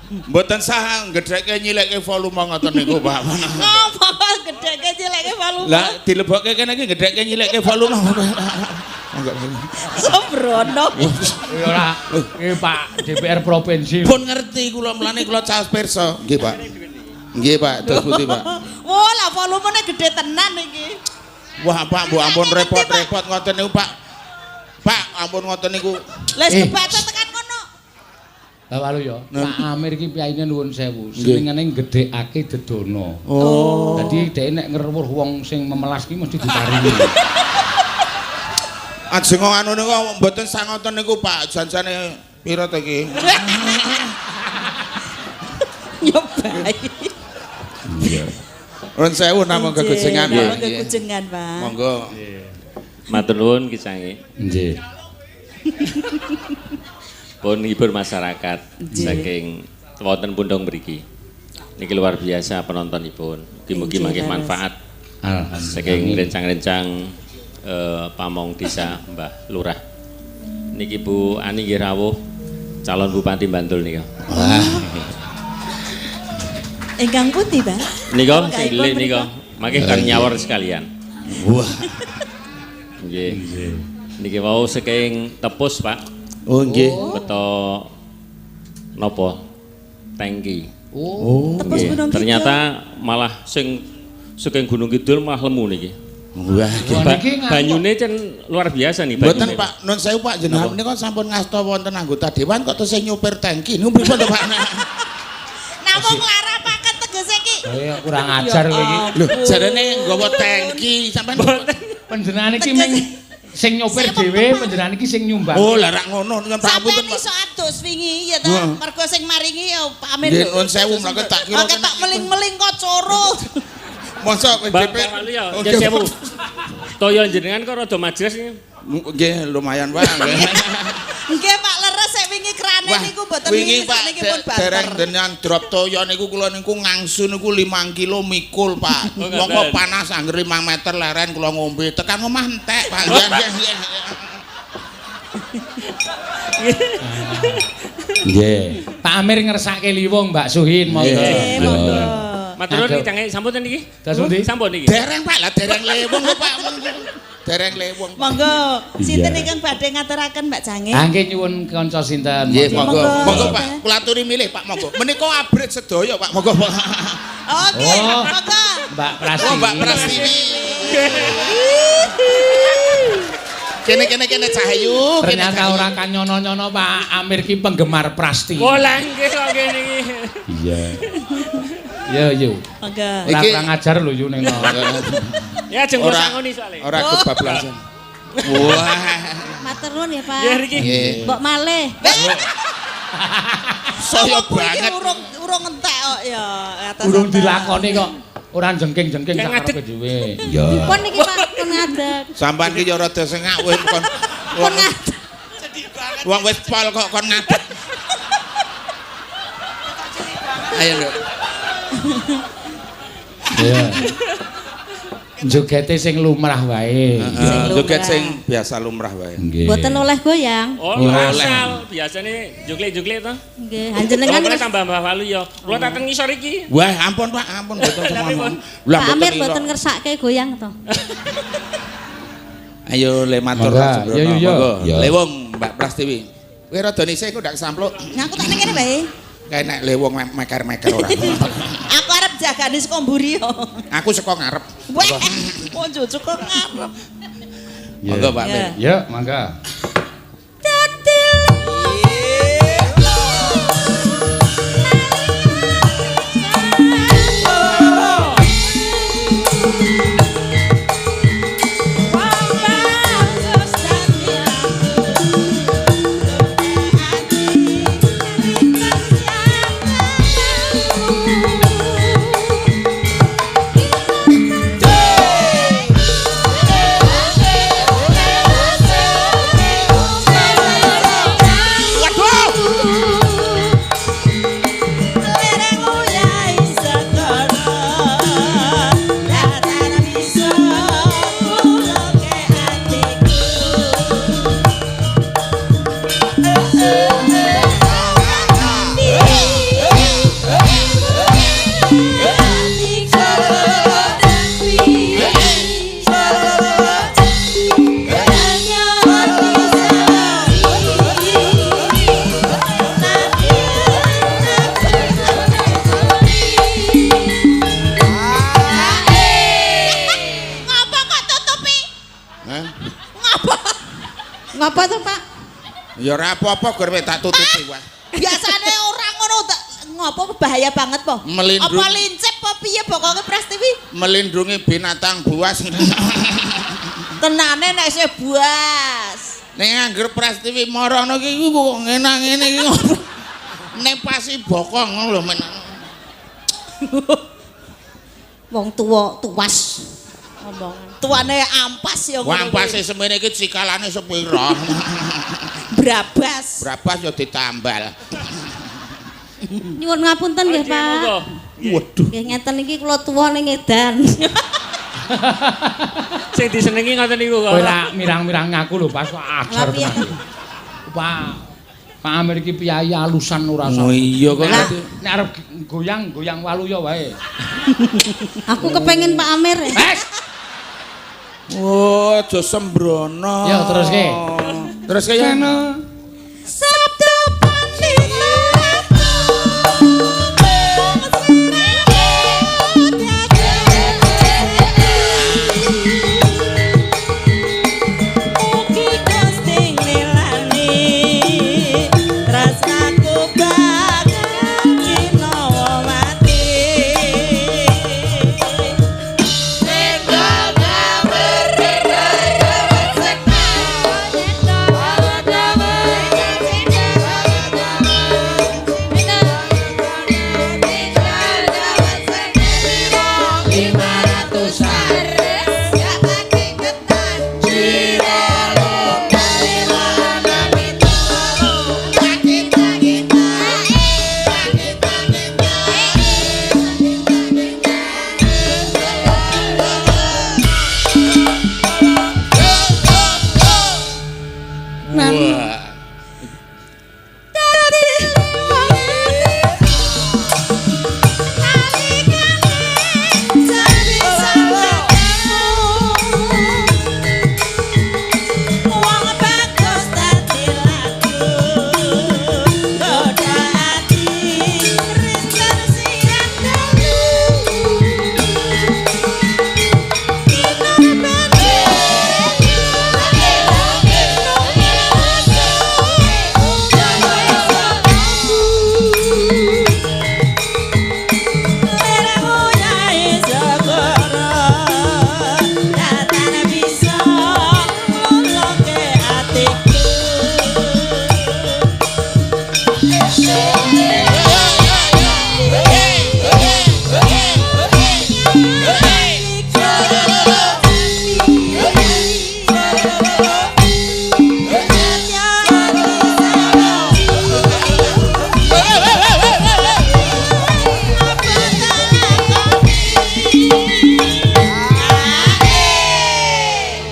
mboten sah gedheke nyilekke volume ngoten niku Pak apa gedheke nyilekke volume lah dilebokke kene iki gedheke nyilekke volume Sobrono ora iki Pak DPR provinsi pun ngerti kula mlane kula caos pirsa nggih Pak terus putih Pak oh lah volumene gedhe tenan iki wah Pak mbok ampun repot-repot ngoten niku Pak ampun ngoten niku les kebaca tekan ngono Lah Waluya Pak Amir iki piyayine nuwun sewu senengane gedhekake dedono dadi dhek nek ngeruwuh wong sing memelas ki mesti diparingi Ajeng anu niku mboten sangoten niku Pak, janjane pira to iki? Nyobai. Iya. Nuwun sewu namung kegujengan Pak. Namung kegujengan Pak. Monggo. Matur nuwun Ki Canggih. Nggih. Pun hibur masyarakat saking wonten pundhong mriki. Niki luar biasa penontonipun. Mugi-mugi mangke manfaat. Saking rencang-rencang pamong desa Mbah Lurah. Niki Bu Ani nggih rawuh calon Bupati Bantul nika. Wah. Ingkang pundi, Pak? Nika sing delik nika. Mangke kan nyawar sekalian. Wah. Nggih. Niki wau saking Tepus, Pak. Oh nggih. Beto napa? Tangki. Oh. Tepus Nggih. Gunung Kidul. Ternyata malah sing saking Gunung Kidul malah lemu niki. Wah, Banyune cen luar biasa nih mboten banyune. Pak, nun sewu Pak jenengan menika sampun ngasta wonten anggota dewan kok tesih nyupir tangki. Niku pripun to Pak? Namung larapaken tegese iki. Kaya kurang ajar kowe iki. Lho, jarene nggawa tangki sampean. Panjenengan iki ming sing nyopir dhewe, panjenengan iki sing nyumbang. Oh, lah rak ngono niku pangapunten Sampeyan Pak. iso adus wingi ya to, mergo sing maringi ya Pak Amin. Nggih, nun sewu mlake tak kira. Oke tak meling-meling kok curut. Mosok Bang DP. Walu ya, yen sewu. Toyo jenengan kok rada majes iki. Nggih, lumayan Pak. Nggih Pak leres sik wingi krane niku mboten wingi wingi Pak sakniki pun dereng banter. dengan drop toyo niku kula niku ngangsu niku 5 kilo mikul Pak. Mongko panas angger 5 meter leren kula ngombe tekan omah entek Pak. Nggih. Pak Amir ngersake liwung Mbak Suhin monggo. Nggih, monggo. Matur nuwun Ki Canggih sampun niki? Terus pundi? Sampun niki. Dereng Pak, lah dereng lewung lho Pak. Dereng lewung. Monggo, sinten Iya. ingkang badhe ngaturaken Mbak Canggih? Angge nyuwun kanca sinten. Nggih, monggo. Monggo. Monggo Pak, kula aturi milih Pak, monggo. Menika abrit sedaya Pak, monggo Pak. Oke, Oh. monggo. Mbak Oh, Prastiwi. Mbak Prastiwi. Kene Cahayu. Ternyata ora kanyono-nyono Pak Amir ki penggemar Prasti. Oh lah nggih kok ngene iki. Iya. Yo yo. Monggo. Ora Iki- kurang ajar lho yo ning. Ya jeng kula sangoni soalé. Ora kebablasan. Wah. Matur nuwun ya, Pak. Nggih niki. Nggih. Mbok malih. Saya Apa kuwi banget. Urung entek kok ya atas. Urung dilakoni kok. Ora jengking-jengking Kayak sak karepe dhewe. Iya. Pun niki Pak, pun ngadeg. Sampean ki yo rada sengak wis kon. Pun ngadeg. Wong wis pol kok kon ngadeg. Ayo lho. Iya. Jogete sing lumrah wae. Joget sing biasa lumrah wae. Nggih. Mboten oleh goyang. Oh, Ora asal biasane juklik-juklik to. Nggih, panjenengan Kalau wis tambah Mbah Walu ya. Kula tak teng ngisor iki. Wah, ampun Pak, ampun mboten semono. Lah Pak Amir mboten mboten ira. ngersake goyang to. Ayo le matur Monggo. sembrono. Yo, yo, yo. Monggo. Yo. Lewung Mbak Prastiwi. Kowe rada nise iku ndak sampluk. Ngaku tak ning kene bae. Kae nek lewung meker-meker ora. Aku arep jagani saka mburi yo. Aku saka ngarep. Weh, mau cucuk kok ngarep. Monggo Pak Amir. Ya, mangga. Ngapa kok tutupi? Hah? Ngapa? Ngapa tuh, Pak? Ya ora apa-apa gur tak tutupi wae. Biasane orang ngono tak ngopo bahaya banget po. Melindung. Apa lincip apa piye pokoke Prastiwi? Melindungi binatang buas. Tenane nek isih buas. Ning angger Prastiwi marono iki kok ngene iki. Nepasi bokong ngono lho men. Wong tuwa tuwas. Omongan. Tuane ampas ya ngono. Ampase semene iki cikalane sepira. Brabas. Brabas ya ditambal. Nyuwun ngapunten nggih, Pak. Waduh. Nggih ngeten iki kula tuwa ning edan. Sing disenengi ngoten niku kok. Kowe ra mirang-mirang aku lho pas ajar Lah, piye? tenan. Pak Amir iki piyayi alusan ora Oh iya kok. Nek arep goyang waluya wae. Aku kepengin Pak Amir. Wes. Oh, aja sembrono. Ya teruske. Teruske ya. Sabtu panding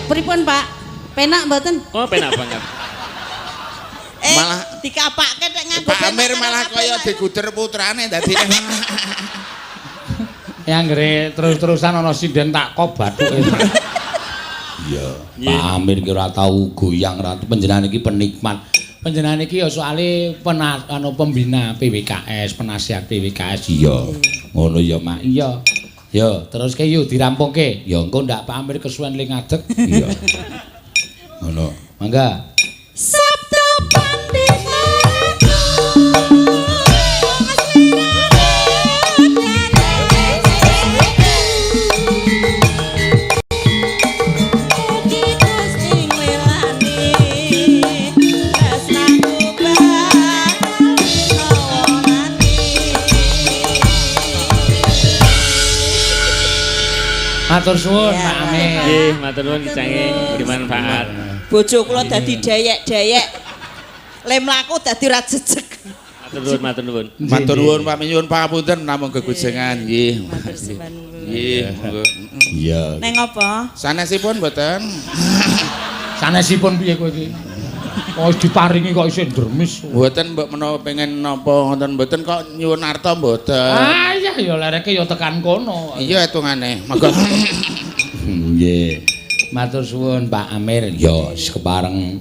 Pripun, Pak? Penak mboten? Oh, penak banget. Malah dikapake nek nganggo Pak Amir malah kaya diguder putrane dadi. Ya anggere terus-terusan ana sinden tak kok bathuke. Iya, Pak Amir ki ora tau goyang ra panjenengan iki penikmat. Panjenengan iki ya soalé pembina PWKS, penasihat PWKS iya. Ngono ya, Mak. Iya. Ya, terus ke yuk dirampungke. Ya engko ndak Pak Amir kesuwen ling ngadeg. Iya. Ngono. Mangga. Sabtu panding Matur suwun, Pak Amir. Nggih, matur nuwun kicange bermanfaat. bojo kula dadi dayek-dayek. Le mlaku dadi ra jejeg. Matur nuwun, matur nuwun. Matur nuwun Pak nyuwun pangapunten namung gegujengan nggih. Nggih, monggo. Iya. Neng apa? Sanesipun mboten. Sanesipun piye kowe iki? Oh, diparingi kok isih dermis. Mboten mbok menawa pengen napa ngoten mboten kok nyuwun arta mboten. Ah, iya ya lereke ya tekan kono. Iya hitungane. Monggo. Nggih. Matur suwun Pak Amir. Ya kepareng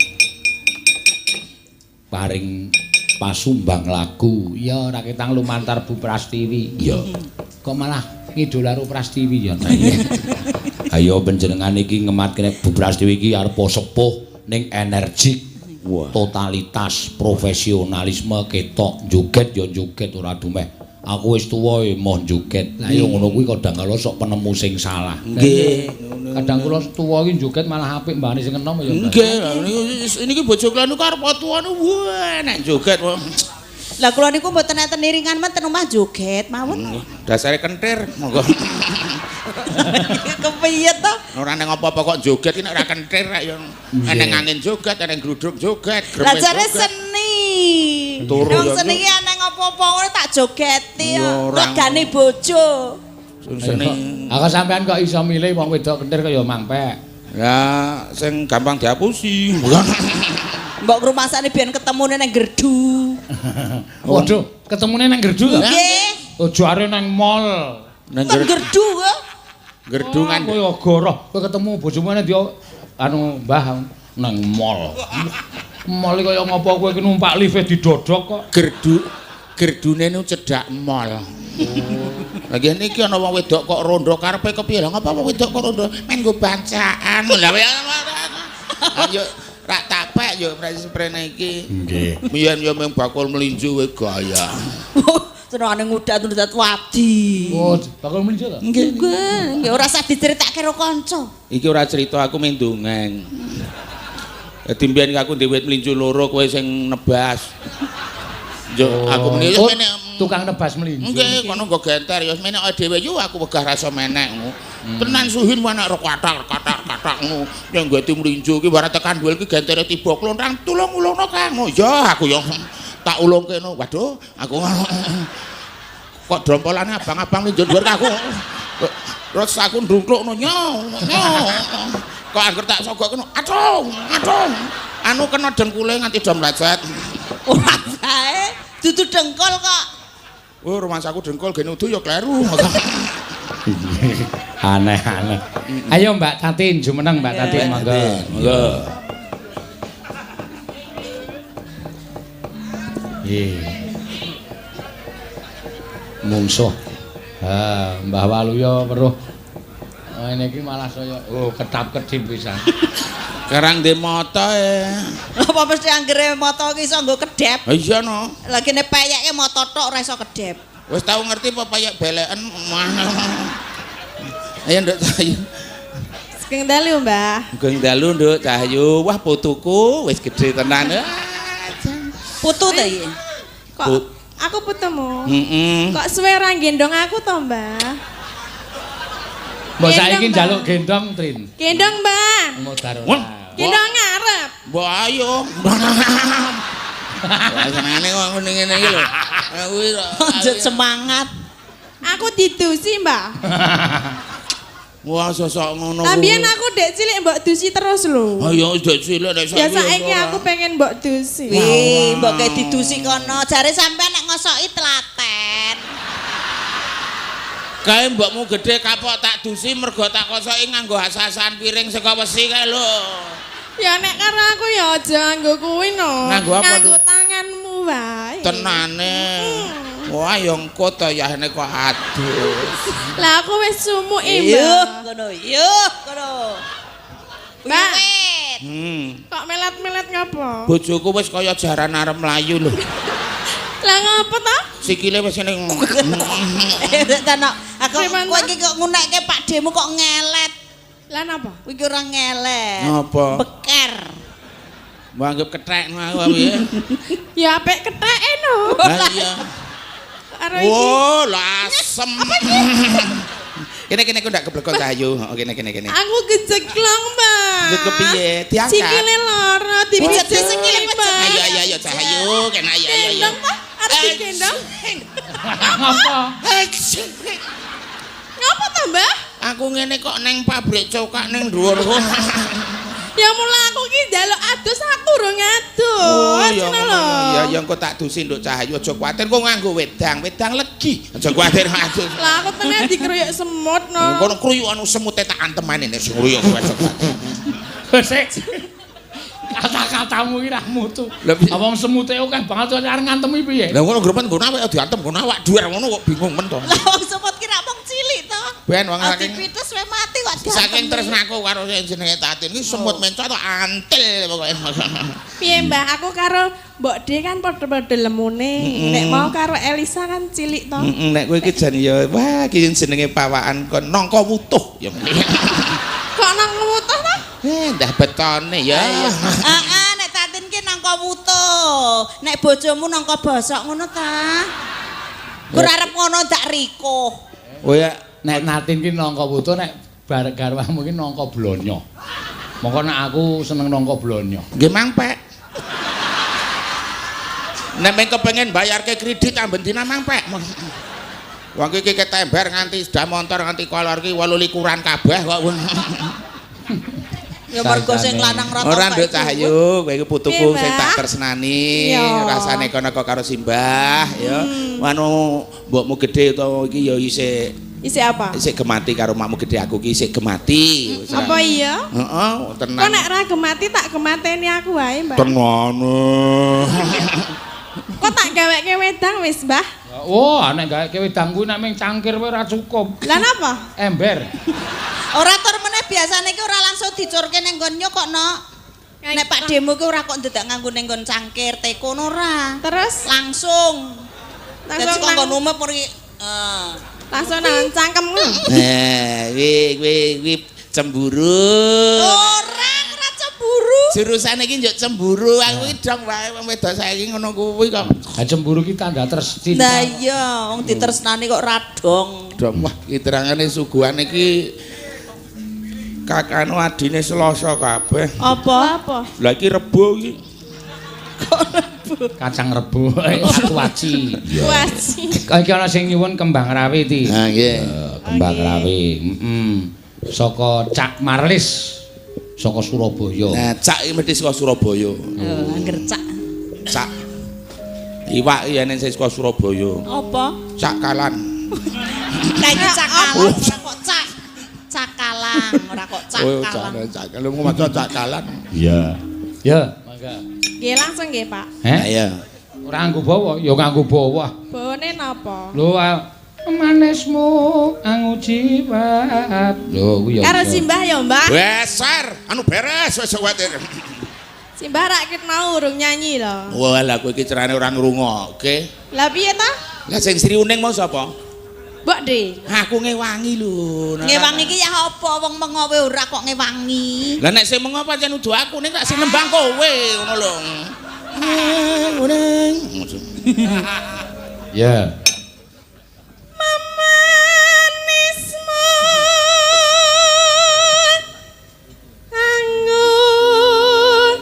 paring pasumbang lagu. Ya ora ketang lumantar Bu Prastiwi. Ya. Kok malah ngidul karo Prastiwi ya. Ayo panjenengan iki ngematke Bu Prastiwi iki arep sepuh ning energik. Totalitas, profesionalisme ketok joget ya joget ora dumeh. Aku wis tuwa moh joget. Lah ya ngono kuwi kadang kala sok penemu sing salah. Nggih, ngono Kadang kula tuwa iki joget malah apik mbahane sing enom ya. Nggih, niki bojo kula niku arep tuwane wah nek joget. Lah kula niku mboten enten iringan men ten omah joget mawon. Dasare kentir, monggo. Kepiye to? Ora nang apa-apa kok joget iki nek ora kentir ya. Eneng angin joget, eneng gluduk joget, Lah gremes jare joget. seni. Turu Wong ya, seni iki eneng apa-apa ngono tak jogeti Ya, ya. ora Legane bojo. Seni. Aku sampean kok iso milih wong wedok kentir kaya mangpek. Ya sing gampang dihapusi. Mbok rumasane biyen ketemune nang gerdu. Waduh, ketemune nang gerdu to? Nggih. Oh, jare nang mall. Nang Kan gerdu kok. gerdungan. Kowe goroh, kowe ketemu bojomu nek dia anu Mbah nang mall. Mall iki kaya ngopo kowe iki numpak lift didodok kok. Gerdune nu cedhak mall. Lagi niki ana wong wedok kok rondo karepe kepiye? Lah ngapa wong wedok kok rondo? Men nggo bancaan. Lah ayo rak tapek yo sprene iki. Nggih. Biyen yo mung bakul melinju wae gaya. Senengane ngudat-ngudat wadi. Oh, bakal melinjo to? Nggih, nggih ora usah diceritakake karo kanca. Iki ora cerita aku mung dongeng. Dadi mbiyen aku dhewe melinju loro kowe sing nebas. Yo aku meneh menek tukang nebas melinjo. nggih kono nggo genter ya menek dhewe yo aku wegah rasa menek. Tenan suhin menek ro katak-katak ngono. Nek nggo melinju iki warate kandul iki gentere tiba klontang tulung ulungno Kang. Ya aku yo tak ulungke no. Waduh, aku kok drompolane abang-abang linjur dhuwur aku. Terus aku ndungklukno nyo. Kok angger tak sogok kene atung. Anu kena dengkule nganti do mlacet. Ora bae, dudu dengkol kok. Oh, rumah saku dengkul gene udu ya kleru. Aneh. Ayo Mbak Tatin, jumeneng Mbak Tatin monggo. Monggo. Mungsuh. Mbah Waluya weruh. Ngene iki malah saya ketap-kedip pisan. Karang de mata Apa mesti anggere mata iki iso nggo kedep? Iya no. Lagi nek peyeke mata tok ora iso kedep. Wis tau ngerti apa payek beleken. Ayo Nduk Cahyu. Saking dalu, Mbah. Geng dalu Nduk Cahyu. Wah putuku wis gedhe tenan. Putu ta iki? Kok aku putumu? Heeh. Kok suwe ora gendong aku to, Mbah? Mbok saiki Gendong, njaluk Mbak. gendong, Trin. Gendong, Mbah. Modar. Gendong ngarep. Mbok ayo. Wah senengane kok ngene iki lho. Kuwi Lanjut semangat. Aku didusi, Mbah. Wah sosok ngono. También aku dek cilik mbok dusi terus lho. Ayo dek cilik nek Ya saiki aku pengen mbok dusi. Wih, mbok kae didusi kono. Jare sampean nek ngosoki telaten. Kae mbokmu gedhe kapok tak dusi mergo tak kosoki nganggo hasasan piring saka wesi kae lho. Ya nek karo aku ya aja nganggo kuwi no. Nganggo apa, Nganggo tanganmu wae. Tenane. Wah ya engko to yahne kok adus. Lah aku wis sumuk Yuh, Mbak. kono. Mbak. Wit. Kok melet-melet ngapa? Bojoku wis kaya jaran arep mlayu lho. Lah ngapa to? Sikile wis ngene. Tenan aku Gimana? kowe iki kok ngunekke Pak Demu kok ngelet. Lah napa? Kowe iki ora ngelet. Apa? Beker. Mbok anggap kethekno aku piye? Ya apik ketheke no. Lah iya. Karo iki. Wo, lasem. Kene ku ndak keblekon Cahyu. Oh, kene. Aku kejeglong, Mbak. Yo kepiye? Diangkat. Sikile lara Pijet dipijit sikile, Mbak. Ayo Cahyu, kene ayo. Gendong, Pak. Arep digendong. Ngapa? Ngapa to, Mbak? Aku ngene kok neng pabrik cokak ning dhuwur kok. Ya mula aku ki njaluk adus aku urung adus. ya Ngono ngono. lho. Ya engko tak dusi Nduk Cahyu aja kuwatir kok nganggo wedang legi. Aja kuwatir adus. Lah aku tenan dikeroyok semut no. Kono kruyuk anu semute tak antemane nek sing kruyuk kuwi. Sik. Kata-katamu iki ra mutu. Lah, piye? Apa wong semute akeh banget kok arep ngantemi piye? Lah ngono gremen nggo awake diantem nggo awak dhuwur ngono kok bingung men to. Lah wong semut ki rak mung cilik to. Ben wong Ati saking pites wae mati kok. saking tresnaku karo sing jenenge Tatin iki semut mencok to antil pokoke. Piye Mbah, aku karo Mbok D kan padha-padha lemune. Nek mau karo Elisa kan cilik to. Nek kowe iki jan ya wah iki jenenge pawakan kon nangka wutuh ya. Kok nang wutuh ta? Ndah betone ya. Heeh, nek Tatin ki nangka wutuh. Nek bojomu nangka bosok ngono ta? Kur arep ngono dak riko. Oh ya, Nek Natin ki nangka wutuh nek garwamu ki nangka blonyo. Mongko nek aku seneng nangka blonyo. nggih Mang Pek. Nek meng kepengin bayarke kredit amben dina Mang Pek. Wong iki ketember nganti sepeda motor nganti kolor ki 28-an kabeh kok. Ya mergo sing lanang rata. Ora nduk Cahyu, kowe iki putuku Piye, sing tak Mbak? tresnani. Iya. Rasane kono karo Simbah ya. Anu mbokmu gedhe utawa iki ya Isi apa? isik gemati karo makmu gedhe aku ki isik gemati. Apa iya? Heeh, Kok tenan. nek ra gemati tak gemateni aku wae, Mbak. Tenane. Kok tak gaweke wedang wis, Mbah? Oh, nek gaweke wedang kuwi nek ming cangkir wae ora cukup. Lah napa? Ember. Ora tur meneh biasane ki ora langsung dicurke ning nggon nyokokno. Nek Pak Demo ki ora kok ndedak nganggo ning nggon cangkir, teko ora. Terus Langsung. Dadi kok nggon umep mriki. langsung nang cangkemmu. Kuwi cemburu. Ora cemburu. Jurusan iki njuk cemburu. Aku iki dong wae wong wedok saiki ngono kuwi kok. Ha cemburu ki tanda cinta. Lah iya, wong ditresnani kok radong. Dong wah iki terangane suguhan iki kakano adine Selasa kabeh. Apa? Lah iki Rebo iki. Kacang rebo aku waci. Waci. Kok iki ana sing nyuwun kembang rawe iki. Ha nggih. Kembang rawe. Saka Cak Marlis. Saka Surabaya. Nah, cak iki mesti saka Surabaya. Angger cak. Cak. Iwak iki yen sing saka Surabaya. Apa? Cakalan. Lah iki cakalang ora kok cak. Cakalang ora kok Oh, cakalang. cakalan. Lu mau maca cakalan. Iya. Ya, mangga. Nggih langsung nggih, Pak. Ayo. Ora nganggo bawa, ya nganggo bawah. Bawane napa? Lho, manismu angu jiwat. Lho, kuwi ya. Karo Simbah ya, Mbah. Besar, anu beres wis kuwatir. Simbah rak ket mau urung nyanyi lho. Wah, lah kowe iki cerane ora ngrungokke. Lah piye ta? Lah sing Sri Uning mau sapa? Mbok De. Aku ngewangi lho. Ngewangi iki ya apa wong mengo wae ora kok ngewangi. Lah nek sing mengo pancen nudu aku ning tak sing nembang kowe ngono lho. Uning. Ya. Manismu angun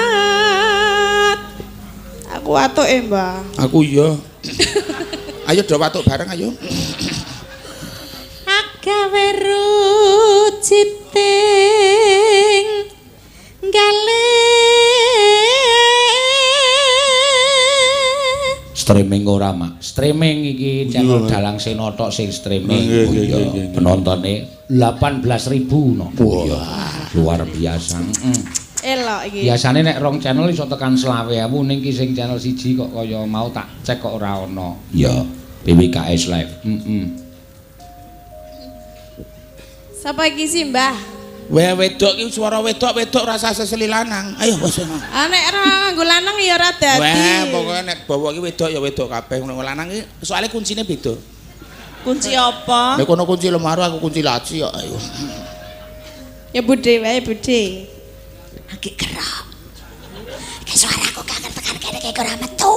jiwat. Aku watuk Mbah. Aku iya. Ayo do watuk bareng ayo. Agawe ruciting gale. Streaming ora, Mak. Streaming iki channel Dalang Senotok sing streaming. Penontone 18.000 no. Wah, luar biasa. Elok iki. Biasane nek rong channel iso tekan 20.000 ning ki sing channel siji kok kaya mau tak cek kok ora ono. Ya, PWKS Live. Sapa iki sih, Mbah? Wedok iki swara wedok rasa seseli lanang. Ayo wis. Ah nek ora nganggo lanang ya ora dadi. Wah, pokoke nek bawa iki wedok ya wedok kabeh ngono lanang iki soalnya kuncine beda. Kunci apa? Nek kono kunci lemari aku kunci laci kok ayo. Ya budhe wae budhe. Lagi gerak. Kayak suaraku kangen tekan kene kayak ora metu.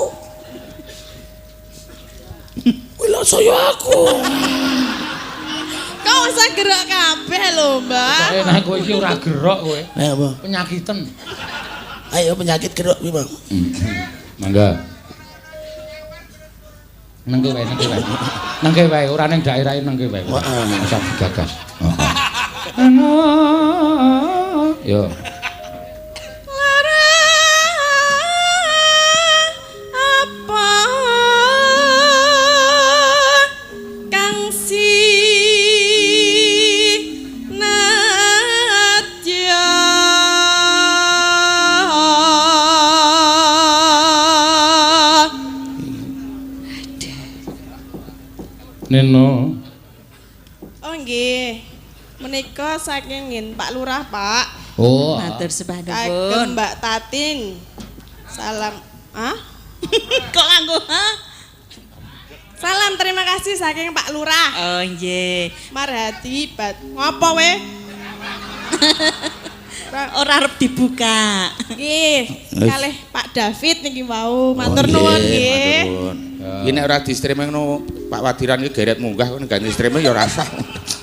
Wila saya aku. Kau usah gerak kabeh lho, Mbah. Pokoke nek kowe iki ora gerok kowe. Ayo apa? Penyakiten. Ayo penyakit gerok piye, Bang? Mangga. Nengke wae, nengke wae. Nengke wae, ora ning daerahe nengke wae. Heeh. Usah digagas. Yo. Lara apa kang si nadya Neno. Oh nggih. Menika saking ngin Pak Lurah, Pak. Oh. Matur sembah Kagem nuwun. Mbak Tatin. Salam. Ah? Kok nganggo ha? Salam terima kasih saking Pak Lurah. Oh nggih. Marhati bat. Ngopo we? Ora arep dibuka. Nggih, kalih Pak David niki wau. Matur nuwun nggih. Iki nek ora di-streaming no Pak Wadiran iki geret munggah kok ganti streaming ya ora sah.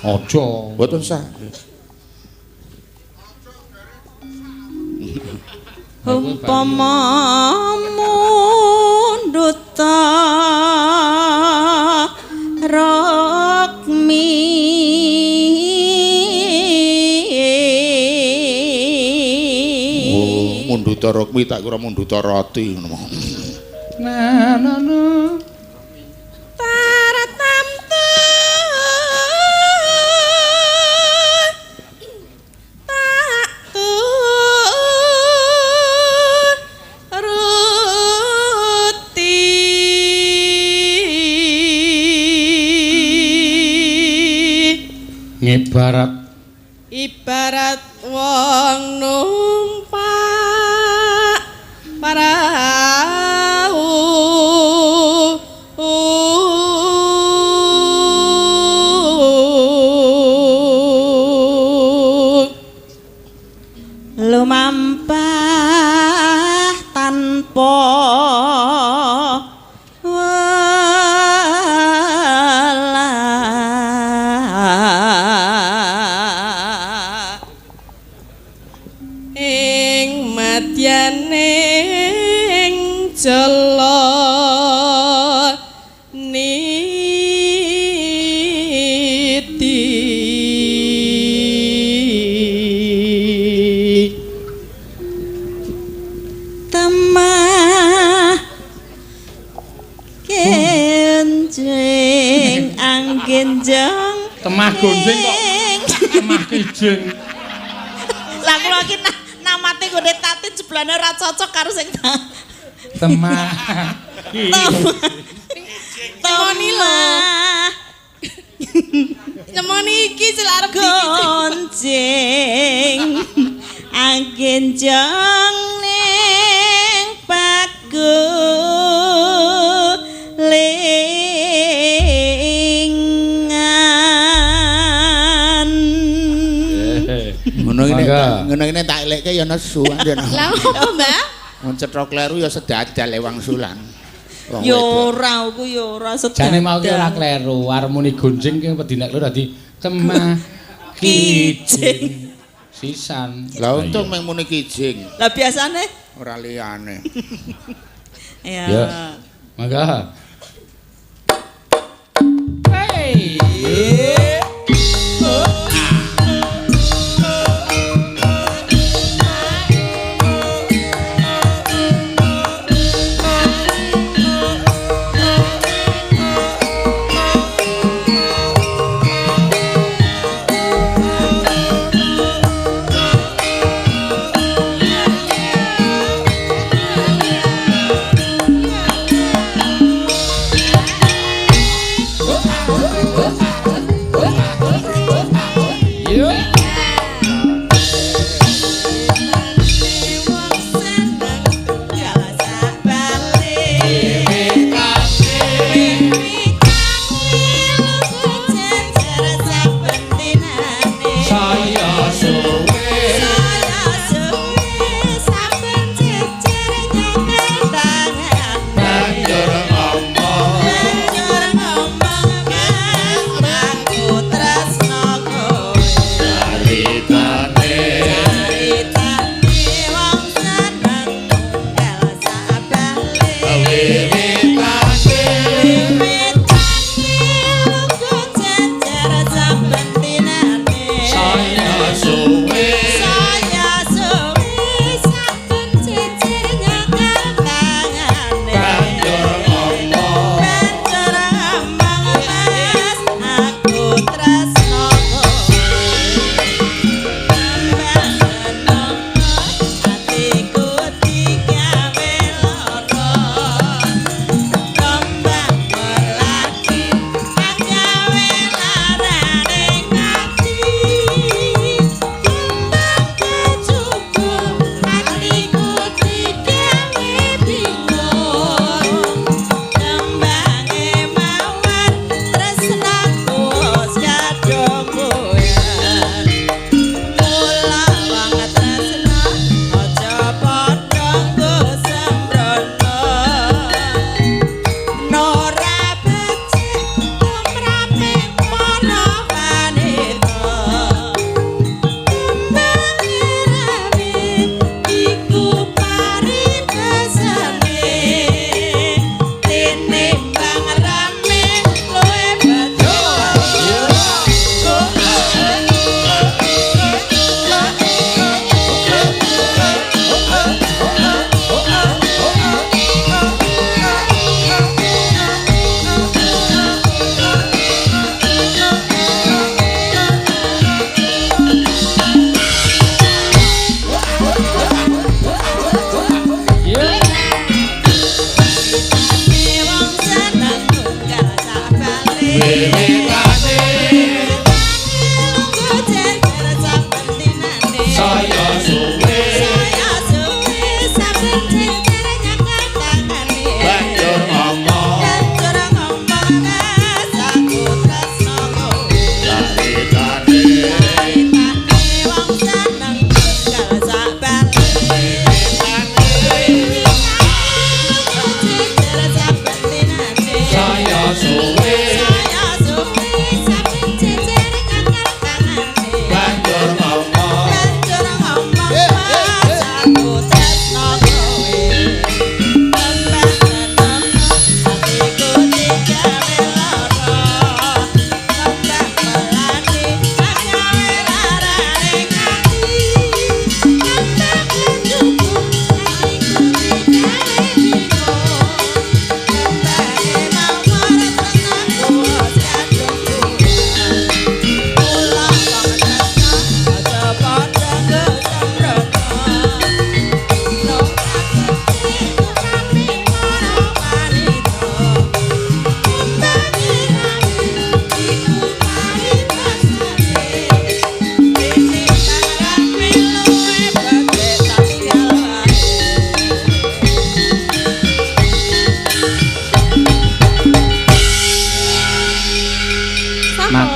Aja. Mboten sah. Umpama munduta rokmi Munduta Rokmi tak kira munduta roti ngono. Na. Taratamtu taktu ruti ibarat wong numpak perahu lumampah tanpa welah ing madyaning jala niti temah kenjing anggenjang Temah gonjing kok temah kijing. lah kula iki namate gone tati jeblane ora cocok karo sing Temah. Temoni lho. Nemoni iki selarep gonjing anggenjang ning pagulingan Ngono ngene tak elekke ya nesu. Lah opo, Mbak? Mun cetha kleru ya sedadal ewang sulang. Wong ya wedok. ora aku ya ora sedang Jane mau ki ora kleru, arep muni gonjing ki wedi nek lho dadi temah kijing. Sisan. Lah untung mung muni kijing, lah biasane ora liyane. ya Ya. Mangga. Hey.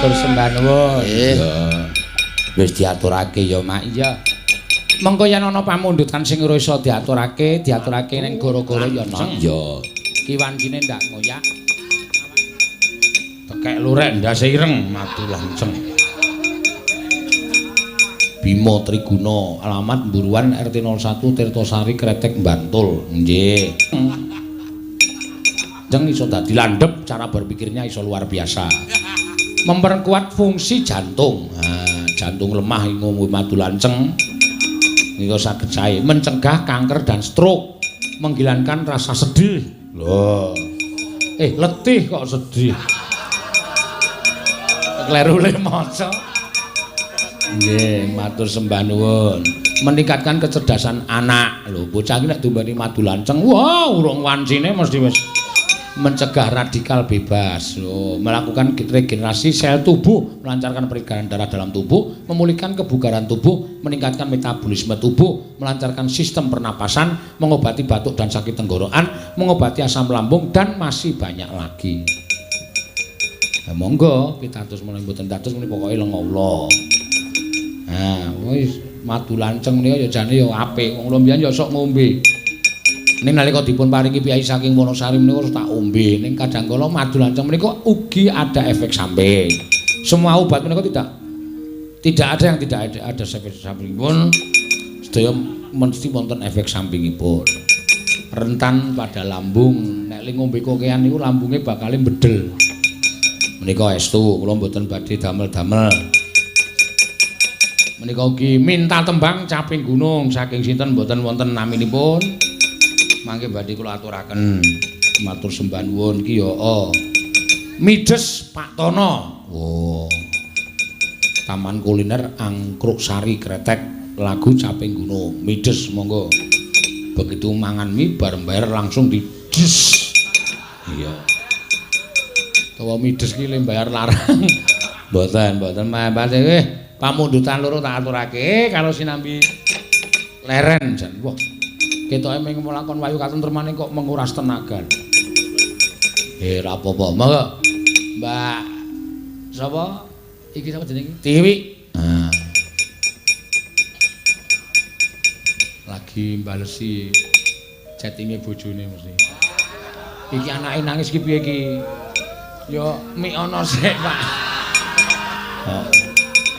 Matur sembah nuwun. Nggih. Wis diaturake ya, Mak. Iya. Mengko yen ana pamundutan sing ora iso diaturake ning gara-gara ya nang. Iya. Ki wancine ndak ngoyak. Tekek lurek ndase ireng matu lanceng. Bima Triguna, alamat Mburuan RT 01 Tirtosari Kretek Bantul. Nggih. Jeng iso dadi landhep, cara berpikirnya iso luar biasa. Memperkuat fungsi jantung. Nah, jantung lemah ngombe madu lanceng. Niku saged sae mencegah kanker dan stroke, menghilangkan rasa sedih. Loh. Letih kok sedih. Kleru le maca. Nggih, matur sembah nuwun. Meningkatkan kecerdasan anak. Lho, bocah iki nek dumbani madu lanceng, wah, urung wancine mesti wis mencegah radikal bebas. Lho, melakukan regenerasi sel tubuh, melancarkan peredaran darah dalam tubuh, memulihkan kebugaran tubuh, meningkatkan metabolisme tubuh, melancarkan sistem pernapasan, mengobati batuk dan sakit tenggorokan, mengobati asam lambung dan masih banyak lagi. Ya monggo pitados mulai mboten dados muni pokoke lenga Allah. Nah, wis madu lanceng menika ya jane ya apik. Wong kula mbiyen ya sok ngombe. Ning nalika dipun paringi piyai saking Wonosari menika tak ombe. Ning kadang kala madu lanceng menika ugi ada efek samping. Semua obat menika tidak ada yang tidak ada efek sampingipun. Sedaya mesti wonten efek sampingipun. Rentan pada lambung. Nek ling ngombe kokean niku lambunge bakal mbedel. Menika estu kula mboten badhe damel-damel. Menika ugi minta tembang Caping Gunung saking sinten mboten wonten naminipun. Mangke badhe kula aturaken matur sembah nuwun ki ya Mides Pak Tono. Oh. Taman Kuliner Angkruk Sari Kretek lagu Caping Gunung. Mides monggo. Begitu mangan mie bar mbayar langsung dides. Iya. Tawa mides ki le mbayar larang. Mboten mboten pamundutan loro tak aturake karo sinambi leren jan. Wah. Ketoke mung nglakon wayu katentremane kok menguras tenaga. Ora apa-apa. Monggo. Mbak sapa? Iki sapa jenenge? Tiwi. Nah. Lagi mbalesi chattinge bojone mesti. Iki anake nangis ki piye iki? Ya mik ana sik, Pak.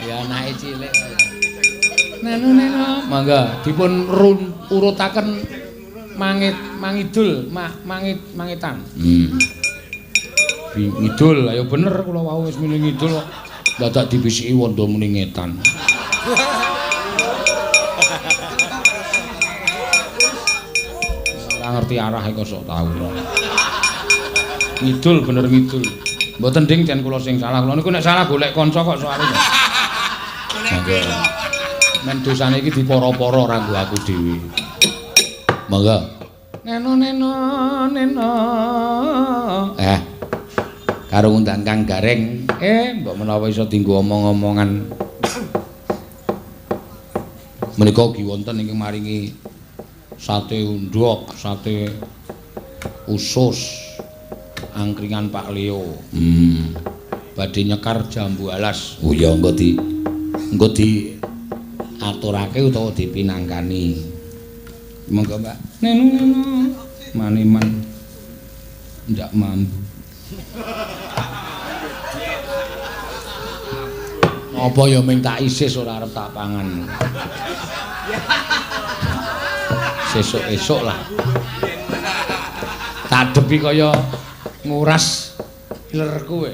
Ya anake cilik. Neno. Mangga dipun urutaken mangitan. Ngidul, ayo bener kula wau wis milih ngidul kok. Dadak dibisiki wanda muni ngetan. Ora ngerti arahe kok sok tau. Ngidul bener ngidul. Mboten ding jan kula sing salah. Kula niku nek salah golek kanca kok soalé. Mangga. Men dosane iki dipara-para ranggo aku dhewe. Mangga. Neno. Karo undang Kang Gareng. Mbok menawa iso dienggo omong-omongan. Menika ugi wonten ingkang maringi sate undhok, sate usus, angkringan Pak Leo. Badhe nyekar jambu alas. Oh ya engko di aturake utawa dipinangkani. Monggo Mbak. Neno. Maniman ndak mampu. Apa ya ming tak isis ora arep tak pangan. Sesuk-esuk lah. Tak depi kaya nguras ilerku kowe.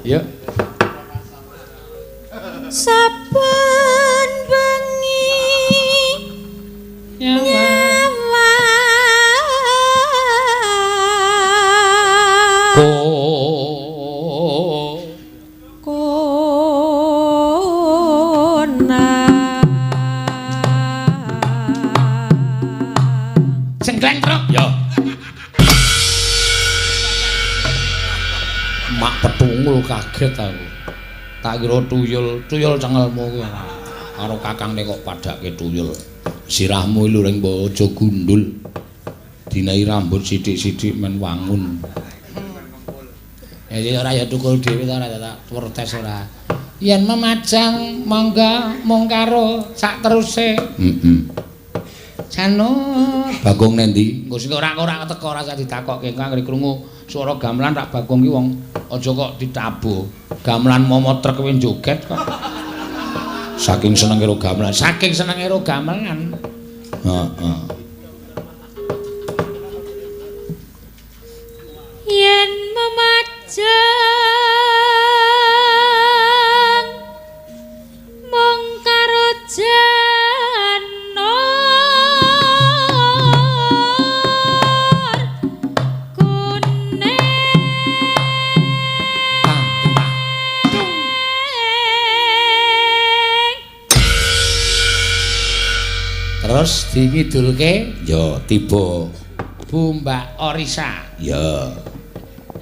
Yuk. Saben bengi nyawa kona sengkleng truk ya mak petungul kaget aku. Tak kira tuyul cengelmu kuwi karo kakangne kok padake tuyul. Sirahmu luring bojo gundul. Dinai rambut sithik-sithik men wangun. Ya ora ya tukul dhewe ta ora tak protes ora. Yen memajang mangga mung karo sak teruse. Janur Bagong nendi? Engko sing ora teko ora sak ditakokke engko anggere krungu swara gamelan rak Bagong ki wong aja kok ditabuh. Gamelan momotrek kuwi joget kok. Saking senenge karo gamelan, saking senenge karo gamelan. Heeh. Yen memajang mung karo janur kuning terus dingidulke ya tiba Bu Mbak Orisa ya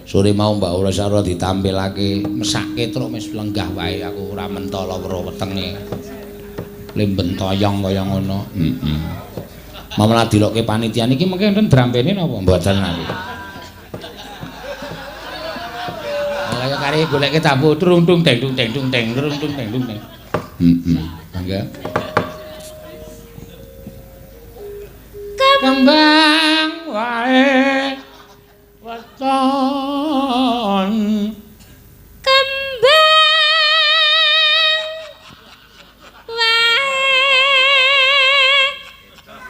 sore mau Mbak Orisa ora ditampilake mesake truk wis lenggah wae aku ora mentala weruh wetenge lemben toyong kaya ngono malah dilokke panitia niki mengke enten drampene napa mboten niki kaya kare goleke tamu trung tung teng tung teng tung teng trung tung teng tung teng mangga kembang wae weton kembang wae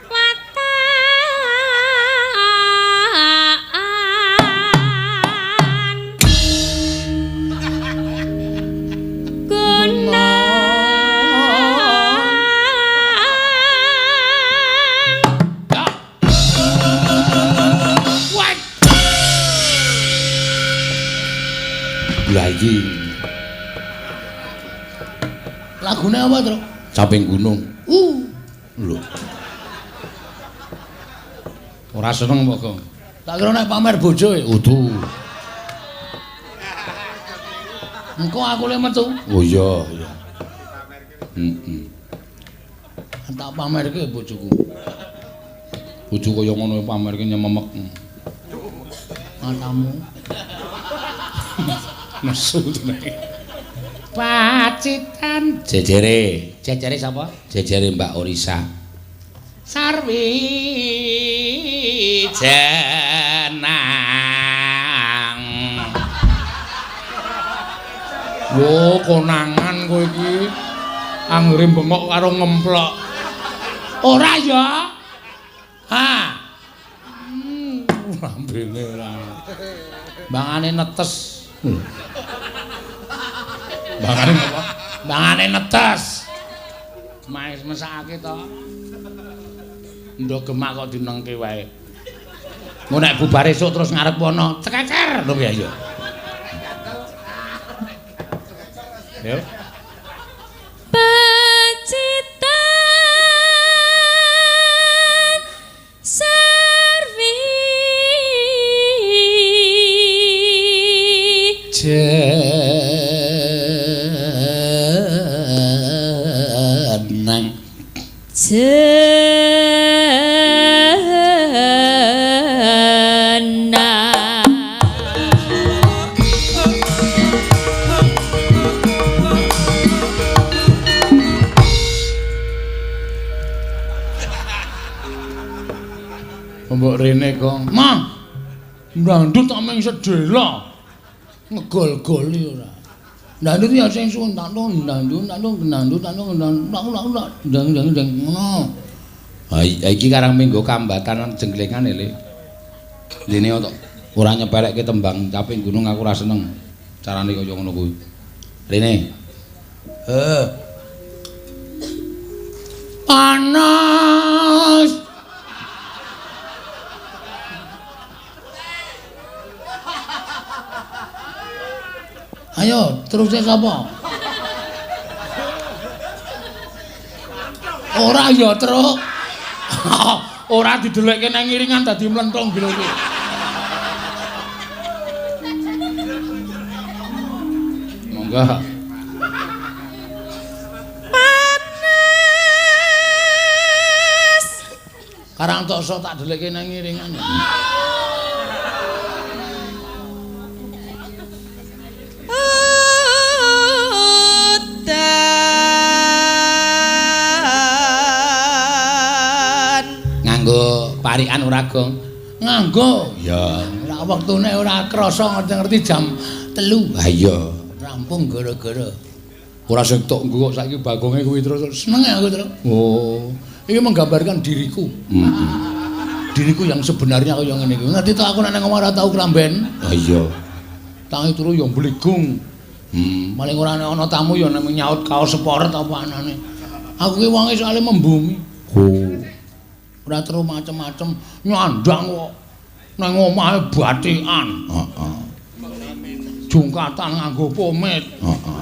watan guna lagi lagune apa Tru? Caping Gunung lho ora seneng kok Gong tak kira nek pamer bojo udu engko aku le metu oh iya tak pamerke bojoku bojo kaya ngono pamerke nyememek matamu nesu tenan. Pacitan jejere sapa? Jejere Mbak Orisa. Sarwi jenang. Wo konangan kowe iki anggere bengok karo ngemplok. Ora ya? Ha. Lambene ora. Bangane netes. Bangane apa? Bangane netes. Mais mesake to. Ndok gemak kok dinengke wae. Engko nek bubar esuk terus ngarep ana cekecer lho ya yo. Yo. Pacitan Sarwi jenang Mbok rene kok, "Mah, ndandut tak mung sedela." Ngegol-goli ora. Ndandut ya sing suwun tak ndandut ngono. Ha iki karang minggu kambatan jenglengan le. Dene to ora nyepelekke tembang Caping Gunung aku ora seneng. Carane kaya ngono kuwi. Rene. Panas. Ayo, terus sapa? Ora ya, Truk. Ora didelekke nang ngiringan dadi mlenthong gila iki. Monggo. Panas. Karang tokso tak delekke nang ngiringan. parikan ora gong. Nganggo. Ya, ora wektune ora krasa ngerti-ngerti jam 3. Ha iya, rampung gara-gara. Ora sing tok engko kok saiki bagonge kuwi terus seneng aku terus. Oh, iki menggambarkan diriku. Diriku yang sebenarnya kaya ngene iki. Ngerti tok aku nek ngomong ora tau klamben. Ha iya. Tangi turu ya mblegung. Paling ora ana tamu ya nek nyaut kaos sport apa anane. Aku ki wonge soalé membumi. Oh. Ora terus macem-macem nyandang kok. Nang omahe batikan. Heeh. Jungkatan nganggo pomade. Heeh.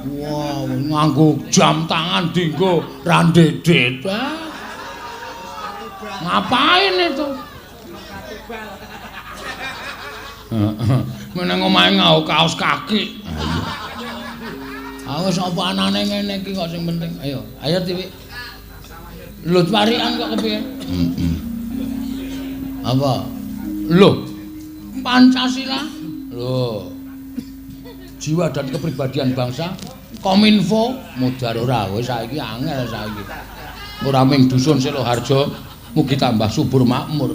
Wow, nganggo jam tangan dinggo randedet. Ngapain itu? Meneng omahe nganggo kaos kaki. Ayo sapa anane ngene iki kok sing penting. Ayo, ayo Tiwi. Lut parikan kok kepiye? Apa? Loh, Pancasila. Loh. Jiwa dan kepribadian bangsa. Kominfo mudhar ora wis saiki angel saiki. Ora ming dusun Siloharjo mugi tambah subur makmur.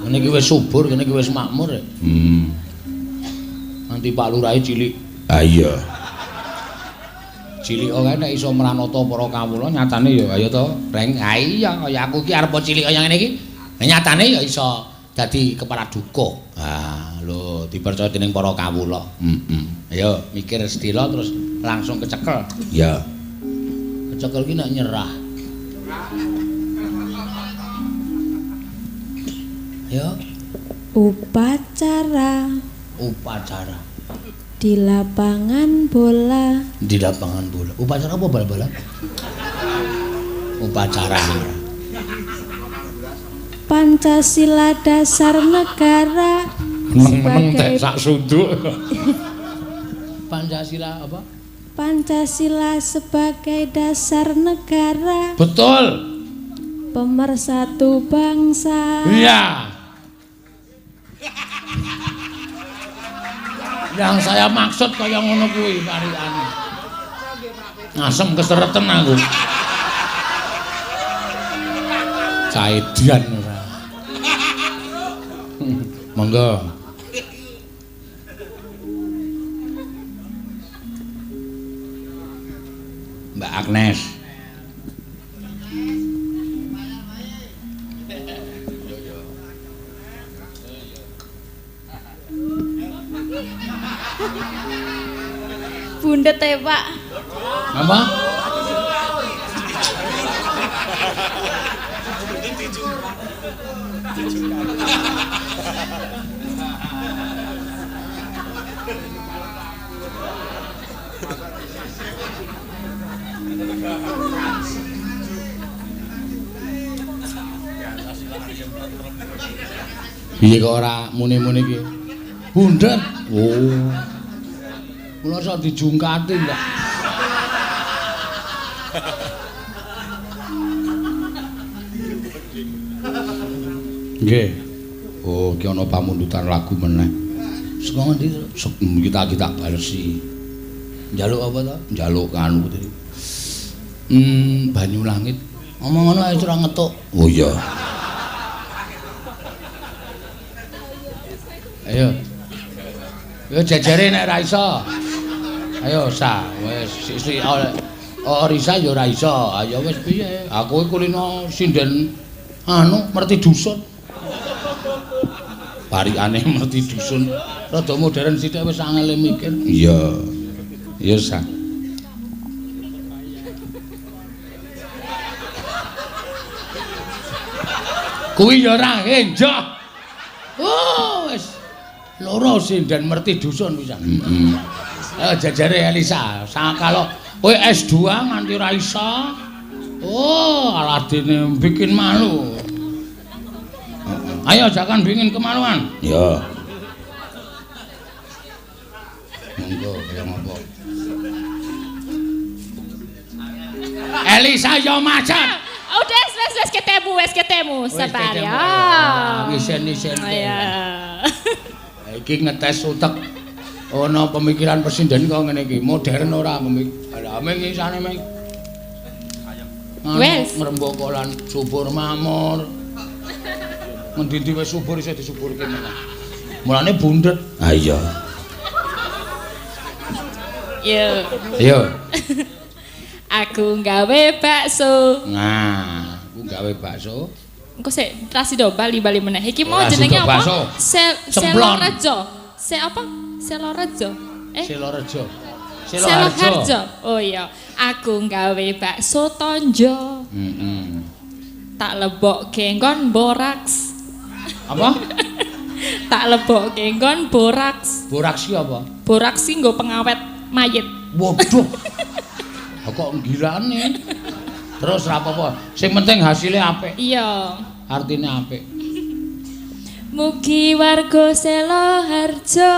Ngene iki wis subur, ngene iki wis makmur. Nanti Pak Lurahe cilik. Ah iya. Cilik kok nek iso mranata para kawula nyatane ya ayo to, Reng. Ha iya kaya aku ki arep cilik kaya ngene iki. Nyatane ya iso dadi kepala duka. Ah lho dipercaya dening para kawula. Ayo mikir sedila terus langsung kecekel. Ya. Kecekel ki nek nyerah. Ayo. Upacara di lapangan bola. Di lapangan bola. Upacara apa bal-balan? Upacara. Pancasila dasar negara. Meneng tek sak sunduk. Pancasila apa? Pancasila sebagai dasar negara. Betul. Pemersatu bangsa. Iya. Yang saya maksud kaya ngono kuwi parikane. Ngasem kesereten aku. Caedian ora. Monggo. Mbak Agnes. Bundet ya Pak. Apa? Piye kok ora muni-muni iki? Bundet. Oh. Kula sok dijungkati, Mbak. Nggih. Oh, iki ana pamundutan lagu meneh. Saka ngendi? Kita balesi. Njaluk apa to? Njaluk kanu tadi. Banyu langit. Ngomong ngono ae ora ngetuk. Oh iya. Ayo. Yo jejere nek ra iso. Ayo sa, wis Risa ya ora iso. Ayo wis piye? Aku kulino sinden anu merti dusun. Parikane merti dusun. Rada modern sithik wis angel mikir. Iya. Iya sa. Kuwi ya ora enjoh. Oh wis loro sinden merti dusun pisan. Jajare Elisa, kalau kowe S2 nganti ora iso. Oh, aladine bikin malu. Ayo jangan bikin kemaluan. Ya. Monggo, ya ngopo. Elisa yo macet. Udah, wes ketemu. Sabar ya. Nisen-nisen. Iya. Iki ngetes utek. Ana pemikiran presiden kok ngene iki, modern ora pemikiran. Ming isane ming. Wes Ngrembaka lan subur makmur. Ngendi-endi wis subur iso disuburke meneh. Mulane bundet. Ha iya. Yo. Ayo. Aku gawe bakso. Nah, aku gawe bakso. Engko sik rasido bali meneh. Iki mau Rasido jenenge apa? bakso. Selorejo. Apa? Selorejo. Selorejo. Seloharjo. Oh iya, aku gawe bakso tonjo. Tak lebokke nggon boraks. Apa? Tak lebokke nggon boraks. Boraks ki apa? Boraks ki nggo pengawet mayit. Waduh. Kok ngilane. Terus ra apa-apa. Sing penting hasilnya apik. Iya. Artine apik. Mugi warga Seloharjo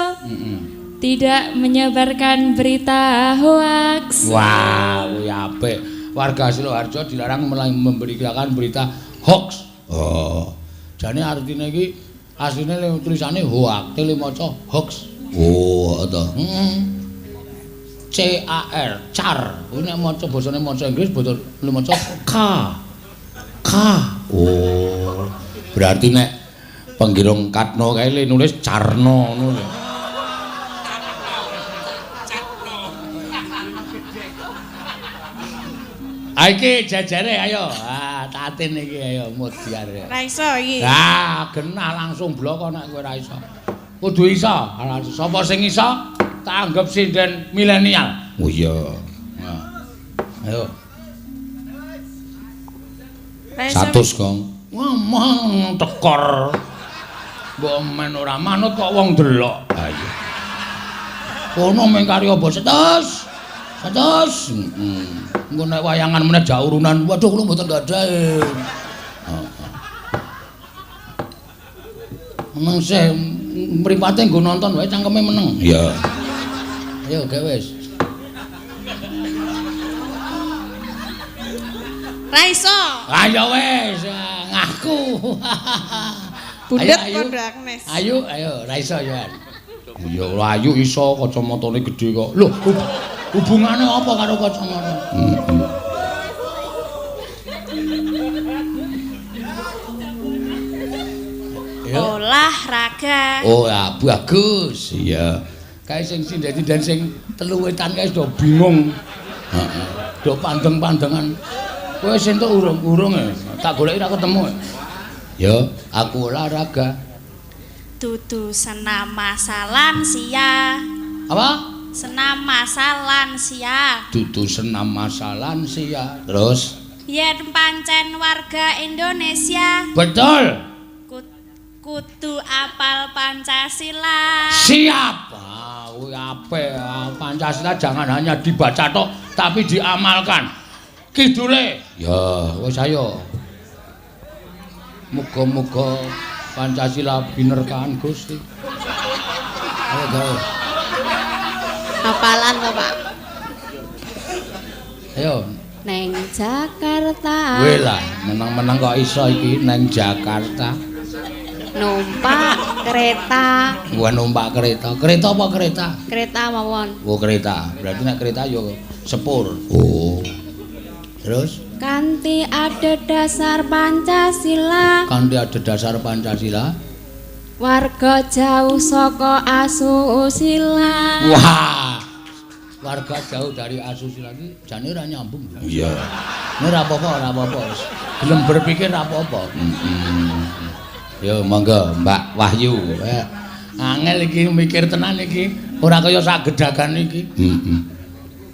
tidak menyebarkan berita hoaks. Wah, kuwi apik. Warga Seloharjo dilarang memberikan berita hoax. Oh. Jane artine iki asline tulisane hoax, tele maca hoax. Oh, to. CAR, car. Kuwi nek maca basane maca Inggris basa maca K. K. Oh. Berarti nek penggirung Katno kae nulis Carno ngono lho. Iki jajare ayo. Ah, tatin iki ayo mutiar. Ra iso iki. Ah, genah langsung blok kok nek kowe ra iso. Kudu iso. Sapa sing iso? Tak anggap sinden milenial. Oh iya. Nah. Ayo. Ra iso. 100, Kong. Ngomong tekor. Mbok men ora manut kok wong delok. Ha iya. Kono meng kari apa setes? Setes. Engko nek wayangan meneh jak urunan. Waduh kula mboten gadahe. Meneng sih mripate nggo nonton wae cangkeme meneng. Iya. Ayo gawe wis. Ra iso. Ayo wis ngaku. Bundet padha Agnes. Ayo, ra iso ya. Ya ayu iso kacamatane gedhe kok. Lho, hubungane apa karo kacamata? Olahraga. Oh, ya bagus. Iya. Kae sing sindeti dan sing telu wetan kae do bingung. Heeh. Do pandeng-pandengan. Kowe sing tok urung-urung tak goleki ra ketemu. Ya, aku olahraga. Dudu senam masa lansia. Apa? Senam masa lansia. Dudu senam masa lansia. Terus? Yen pancen warga Indonesia. Betul. Kudu apal Pancasila. Siap. Kuwi apik. Pancasila jangan hanya dibaca tok, tapi diamalkan. Kidule. Ya, wis ayo. Muga-muga Pancasila binerkaan Gusti. Ayo gawe. Hafalan kok, Pak. Ayo. Neng Jakarta. Weh lah, menang-menang kok iso iki nang Jakarta. Numpak kereta. Gua numpak kereta. Kereta apa kereta? Kereta mawon. Oh, kereta. Berarti nek kereta yo sepur. Oh. Terus? Kanthi ada dasar Pancasila. Kanthi ada dasar Pancasila. Warga jauh saka asusila. Wah. Warga jauh dari asusila iki jane ora nyambung. Iya. Nek ora apa-apa. Gelem berpikir ora apa-apa. Yo monggo Mbak Wahyu. Angel iki mikir tenan iki. Ora kaya sak gedagan iki.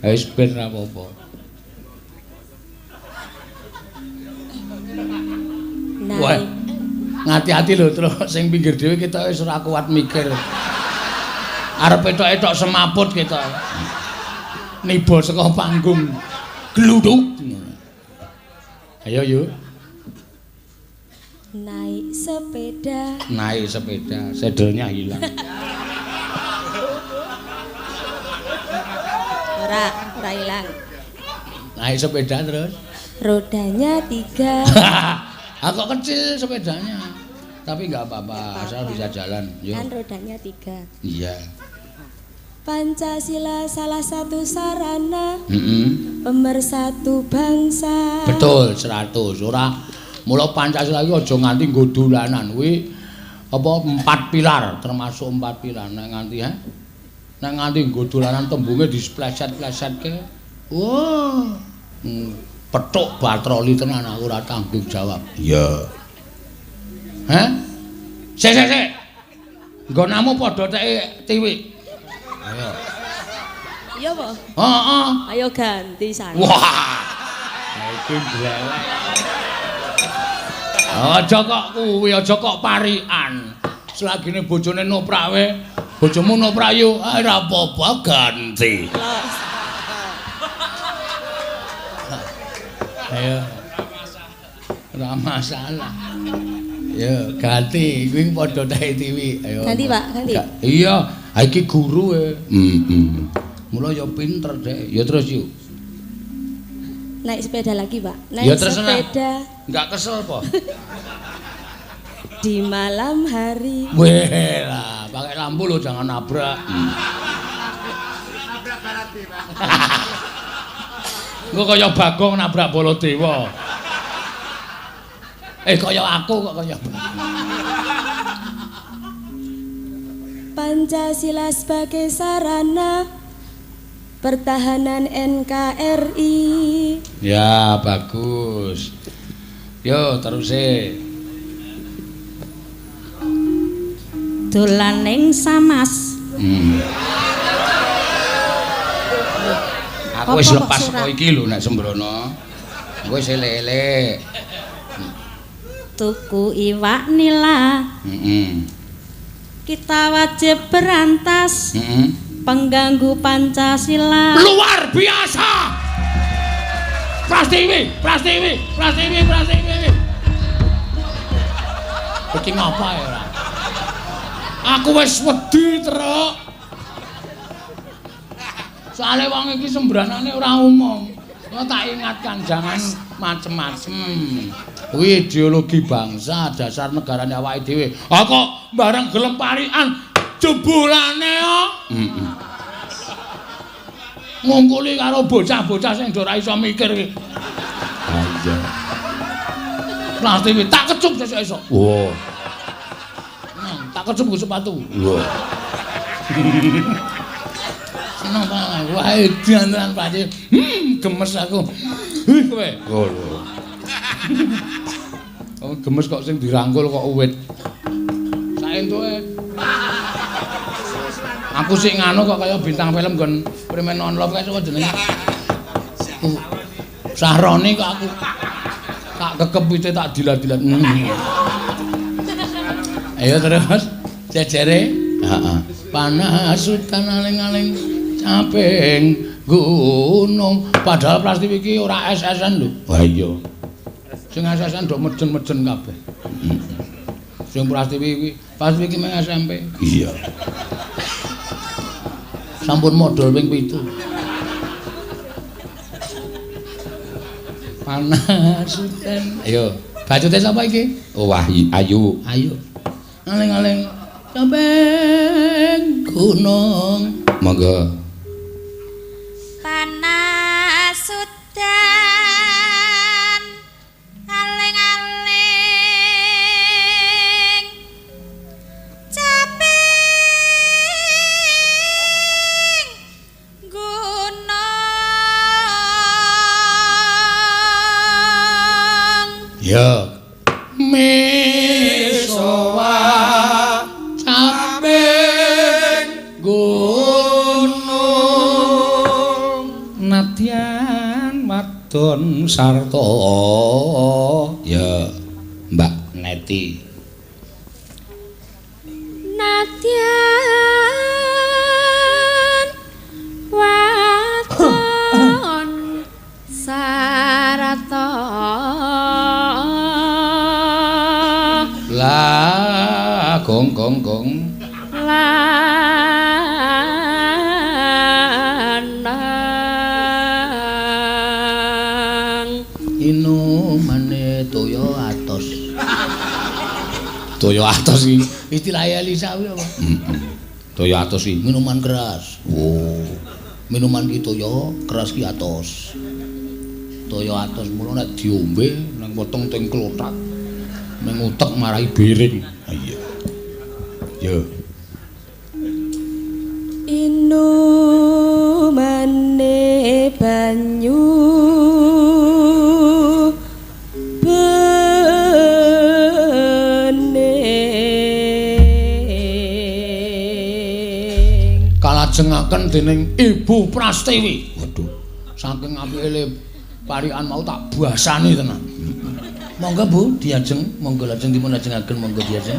Wis ben ora apa-apa. Wah. Ngati-ati lho terus sing pinggir dhewe kita wis ora kuat mikir. Arep etok-etok semaput kita. Nibo saka panggung. Gluduk. Ayo yuk. Naik sepeda. Naik sepeda, sedelnya hilang. Ora hilang. Naik sepeda terus. Rodanya 3. Agak kecil sepedanya. Tapi enggak apa-apa, asal bisa jalan. Yuk. Kan rodanya 3. Iya. Pancasila salah satu sarana pemersatu bangsa. Betul, 100. Ora Mula Pancasila iki aja nganti nggo dolanan kuwi apa 4 pilar termasuk 4 pilar nek nganti nek nganti nggo dolanan tembunge displeset-plesetke. Wah. Petuk batroli tenan aku ora tanggung jawab. Iya. Hah? Sik. Nggonamu padha teke tiwik. Ayo. Iya, Po. Heeh. Ayo ganti saya. Wah. Iki glelek. Aja kok kuwi, aja kok parikan. Selagine bojone noprak wae, bojomu noprak yo, ora apa-apa ganti. Ayo. Ora masalah. Ya, ganti. Kuwi padha teke TV. Ayo. Ganti, Pak, ganti. Iya, iki guru e. Mula ya pinter, Dek. Ya terus yuk. Naik sepeda lagi, Pak. Naik Ya terserah. sepeda Enggak kesel apa? di malam hari. Weh lah, pakai lampu lo jangan nabrak. Engko kaya Bagong nabrak Baladewa. Kaya aku kok kaya. Pancasila sebagai sarana pertahanan NKRI. Ya, bagus. Yo, teruse. Dolan ning Samas. Aku wis lepas kok iki lho nek sembrono. Aku wis elek-elek. Tuku iwak nila. Kita wajib berantas. Pengganggu Pancasila. Luar biasa. Prastiwi. Iki ngapa ya? Aku wis wedi, Truk. Soale wong iki sembranane ora umum. Ya tak ingatkan jangan macem-macem. Kuwi ideologi bangsa, dasar negarane awake dhewe. Kok bareng gelem parikan jebolane kok. Ngungkuli karo bocah-bocah sing ora iso mikir iki. Ha iya. Prastiwi tak kecup sesuk-esuk. Wah. Tak kecup nggo sepatu. Wah. Seneng banget. Wah, diantaran Pak. Gemes aku. Kowe. Oh, gemes kok sing dirangkul kok uwit. Saentuke. Aku sik nganu kok kaya bintang film nggon Primen On Love kae sapa jenenge? Sahroni kok aku. Tak kekepite tak dilat-dilat. Ayo terus jejere. Heeh. Panas udan aling-aling caping gunung. Padahal Prastiwi iki ora SS-an lho. Wah iya. Sing SS-an do medhen-medhen kabeh. Sing Prastiwi iki meng SMP. Iya. Sampun modal ping 7. Panas udan. Ayo, bacute sapa iki? Oh, Ayu. Ayu. Aling-aling caping gunung. Monggo. Panas udan aling-aling caping gunung. Ya. Misowa caping gunung nadyan wadon sarta ya Mbak Neti Nadyan wadon sarata lah gong lanang inumane toya atos. Toya atos iki istilah Elisa kuwi apa? Toya atos iki minuman keras. Oh. Minuman iki toya keras ki atos. Toya atos mula nek diombe nang ning potong teng klothak. Ning utek marai biring. Ha iya. Yo. Inumane banyu bening Kalajengaken dening Ibu Prastiwi. Waduh, saking apike parikan mau tak basani tenan. Monggo Bu, diajeng, monggo lajeng dipun ajengaken, monggo diajeng.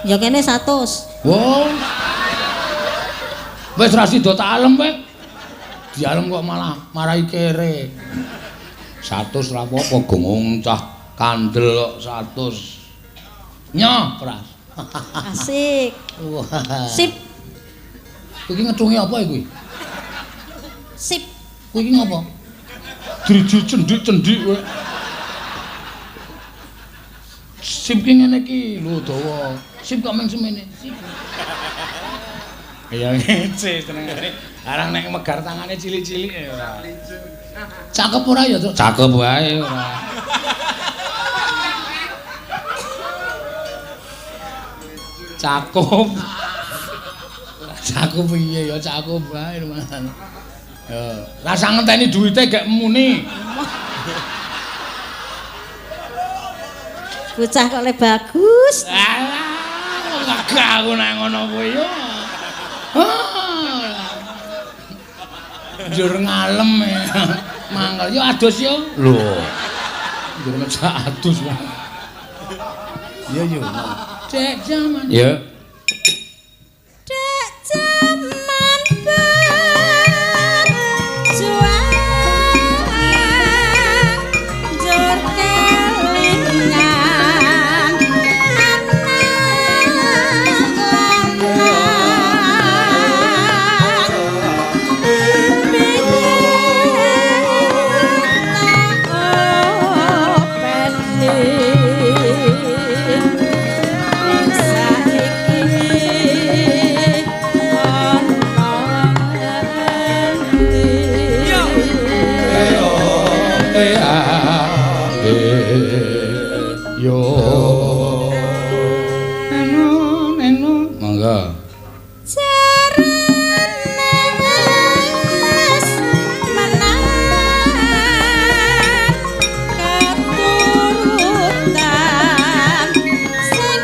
Ya kene 100. Wow. Wis ra sida tak alem kowe. Dialem kok malah marai kere. 100 ra apa-apa gongong cah kandel kok 100. Nyoh, Pras. Asik. Wah. Sip, Kowe iki ngedungi apa iki? sip. Kowe iki ngopo? Driji cendik-cendik kowe. Sip ki ngene iki lho dawa. Sip kok mung semene. Sip. Ya ngece senengane. Arang nek megar tangane cilik-cilik ya ora. Cakep ora ya, Cuk? Cakep wae ora. Cakep. Cakep piye ya cakep wae Mas. Ya, rasa ngenteni duwite gek muni. Bocah kok le bagus. Alah, gak aku nek ngono kuwi yo. Njur ngalem ya. Mangkel yo adus yo. Lho. Njur ngejak adus. Iya yo. Cek jaman. Ya. dek jaman berjuang jur kelingan Yo. Neno. Monggo. Cerenes menang keturutan sing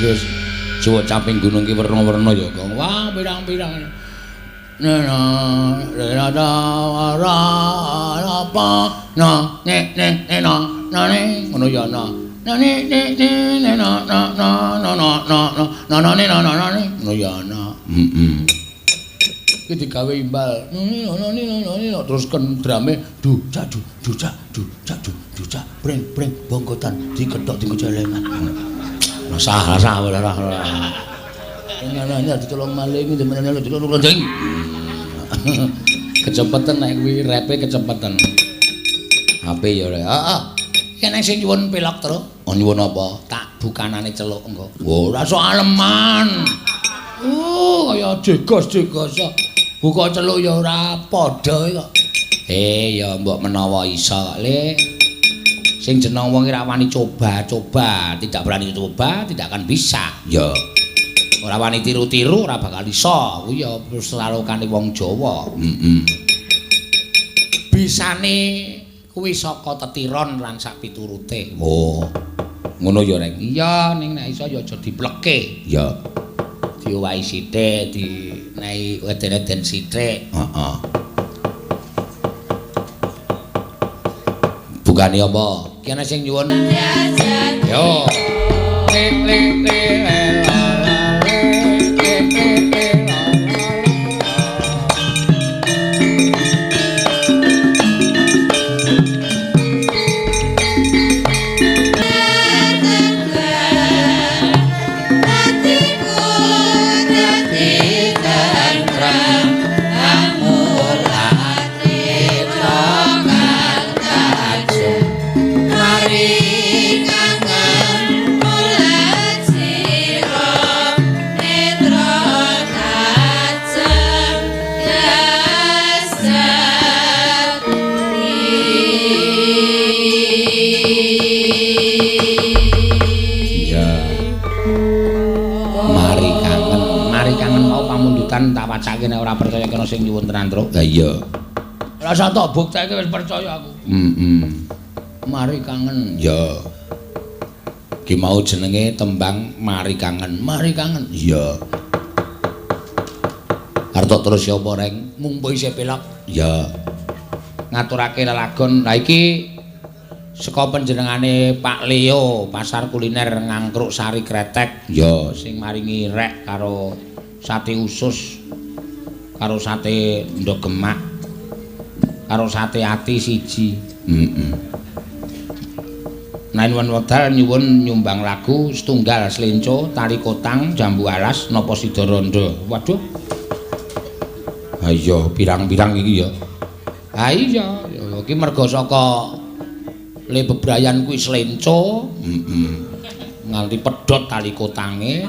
iki Jawa Camping Gunung ki werna-werna ya, Gong. Wah, pirang-pirang. Ngono ya na. Ngono ya na. Iki digawe imbal. Terus kan drame ducak breng bongkotan diketok di kejelengan. Sah ora. Nyana ditolong maling demenane ditolong lonjeng. Kecepatan nek kuwi repe kecepatan. HP ya ora. Heeh. Kene sing nyuwun pelok terus. Oh nyuwun apa? Tak bukanane celuk engko. Ora sok aleman. Kaya jegos. Buka celuk ya ora padha kok. Ya mbok menawa iso Le. Sing jeneng wong ora wani coba, tidak berani coba, tidak akan bisa. Ya. Ora wani tiru-tiru ora bakal iso. Kuwi ya selawukane wong Jawa. Bisane kuwi saka tetiron lan sak piturute. Oh. Ngono ya Reng. Iya, ning nek iso ya aja diplekke. Ya. Diowahi sithik, dinehi weden-weden sithik. Heeh. Bukane apa? Kene sing nyuwun. Yo. Tak wacake nek ora percaya kena sing nyuwun tenan, Tru. Lah iya. Ora usah tak bukteke wis percaya aku. Mari kangen. Ya. Ki mau jenenge tembang Mari Kangen. Mari kangen. Iya. Arep terus ya apa Reng? Mumpu isih pelak. Ya. Ngaturake lelagon. Lah iki saka panjenengane Pak Leo, pasar kuliner Ngangkruk Sari Kretek. Ya, sing maringi rek karo sate usus karo sate ndok gemak karo sate ati siji. Nainwan wedal nyuwun nyumbang lagu setunggal slenco tari kotang jambu alas napa sida rondo. Waduh. Ha iya pirang-pirang iki ya. Ha iya iki merga saka Le Bebrayan kuwi slenco. Nganti pedhot tali kotange.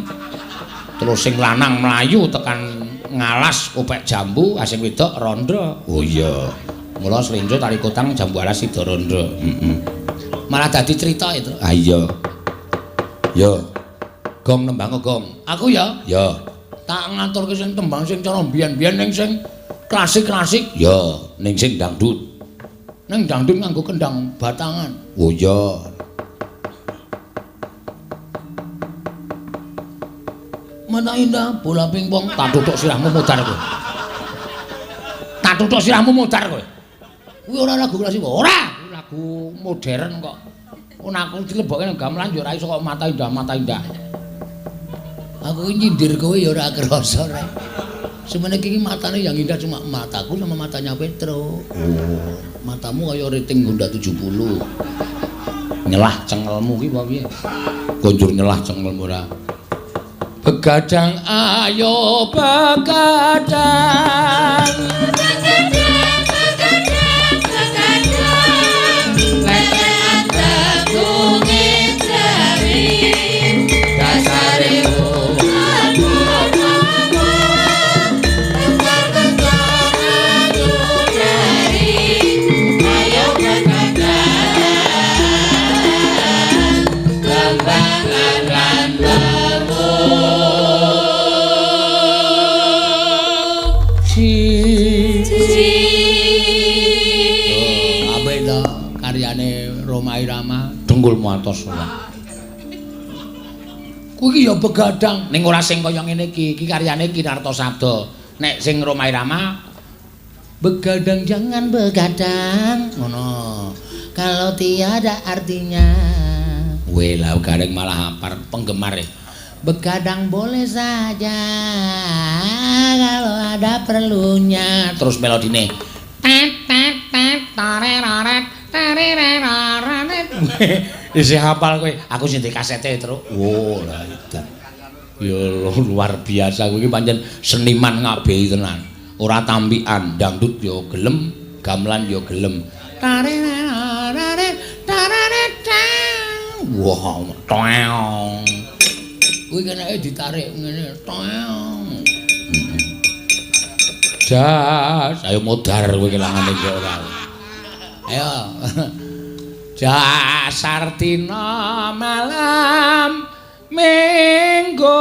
Terus sing lanang mlayu tekan ngalas kopek jambu, sing wedok rondo. Oh iya. Mula slenjo tali kotang jambu alas sida rondo. Malah dadi crita itu. Ah iya. Yo. Gong nembang gong. Aku ya? Ya. Tak ngaturke sing tembang sing cara mbiyen-mbiyen ning sing klasik-klasik. Ya, ning sing dangdut. Ning dangdut nganggo kendang batangan. Oh iya. Mata indah bola pingpong tak tutuk sirahmu mudar kowe. Tak tutuk sirahmu mudar kowe. Kuwi ora lagu klasik, ora, lagu modern kok. Ono aku dilebokke nang gamelan ya ora iso kok mata indah. Aku nyindir kowe ya ora krasa rek. Semene iki matane yang indah cuma mataku sama matanya Petro. Oh, matamu kaya rating Honda 70. Nyelah cengelmu ki apa piye? Konjur nyelah cengelmu ora. Begadang ayo begadang lekan tegungin jari dasarimu aku nama bentar-bentar aku dari ayo begadang kembangan rambutmu. Karyane Roma Irama Denggul Muatos. Kuwi ya begadang ning ora sing kaya ngene iki. Iki karyane Kinarto Sabda. Nek sing Roma Irama begadang jangan begadang ngono. Kalau tiada artinya. Weh lah gareng malah apar penggemar e. Begadang boleh saja kalau ada perlunya. Terus melodine. Isih hafal kowe. Aku sing di kasete terus. Wo lah edan. Ya luar biasa kowe iki pancen seniman ngabehi tenan. Ora tampikan, dangdut yo gelem, gamelan yo gelem. Wah, toeng. Kuwi keneke ditarik ngene, toeng. Jas, ayo modar kowe kelangane kok ora. Ayo. Dasar dina malam Minggu.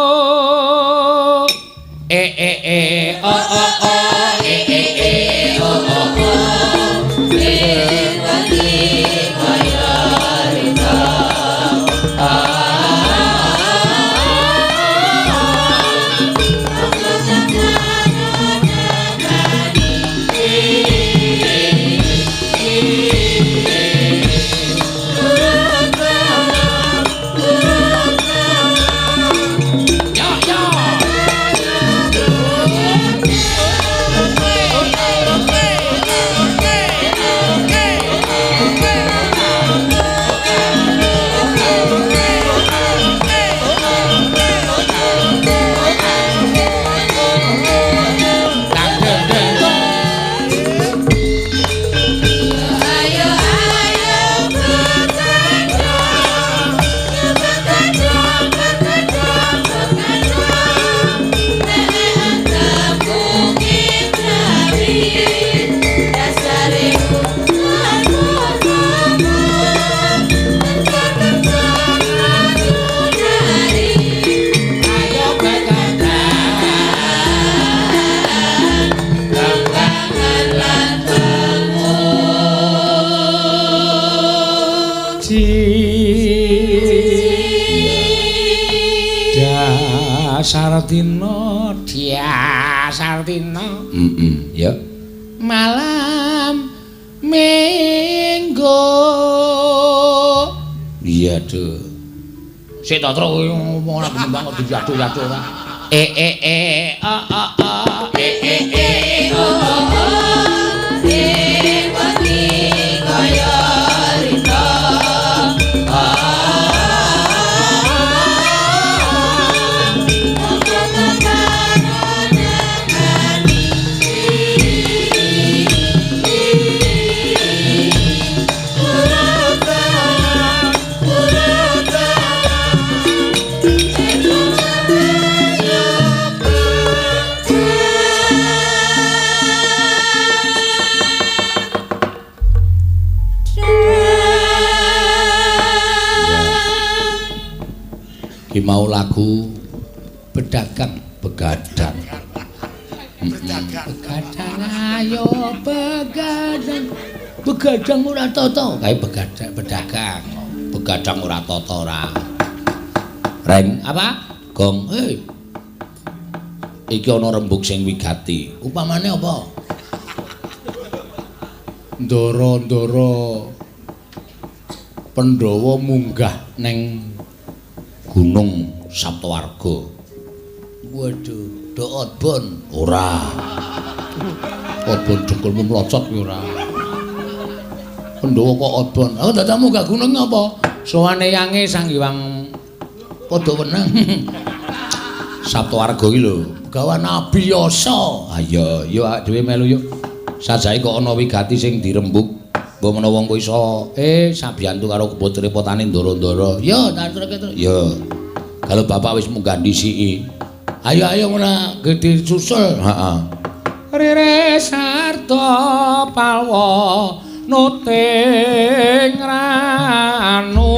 Sartino dia Sartino ya malam Minggu iya tuh sik tak terus ngomong ora kembang kok dijatuh-jatuh ta mau lagu bedagang begadang begadang ayo begadang ora toto kae bedagang begadang ora toto ora reng apa gong iki ana rembug sing wigati upamane apa ndara-ndara Pandhawa munggah neng Gunung Saptawarga. Waduh, do outbound ora. Outbound jengkulmu mlocot kuwi ora. Pandhawa kok outbound. Aku dadamu gak gunung apa? Sowane yange Sang Hyang padha wenang. Saptawarga iki lho, gawan nabi yasa. Ayo, yo dhewe melu yuk. Sajae kok ana wigati sing dirembug. Mbok menawa kowe iso sabiyantu karo keputere potane ndara-ndara. Ya, tak aturke terus. Ya. Kalau bapak wis munggah ndisiki. Ayo ngono gedhe susul. Heeh. Rere sarta palwa nuting ranu.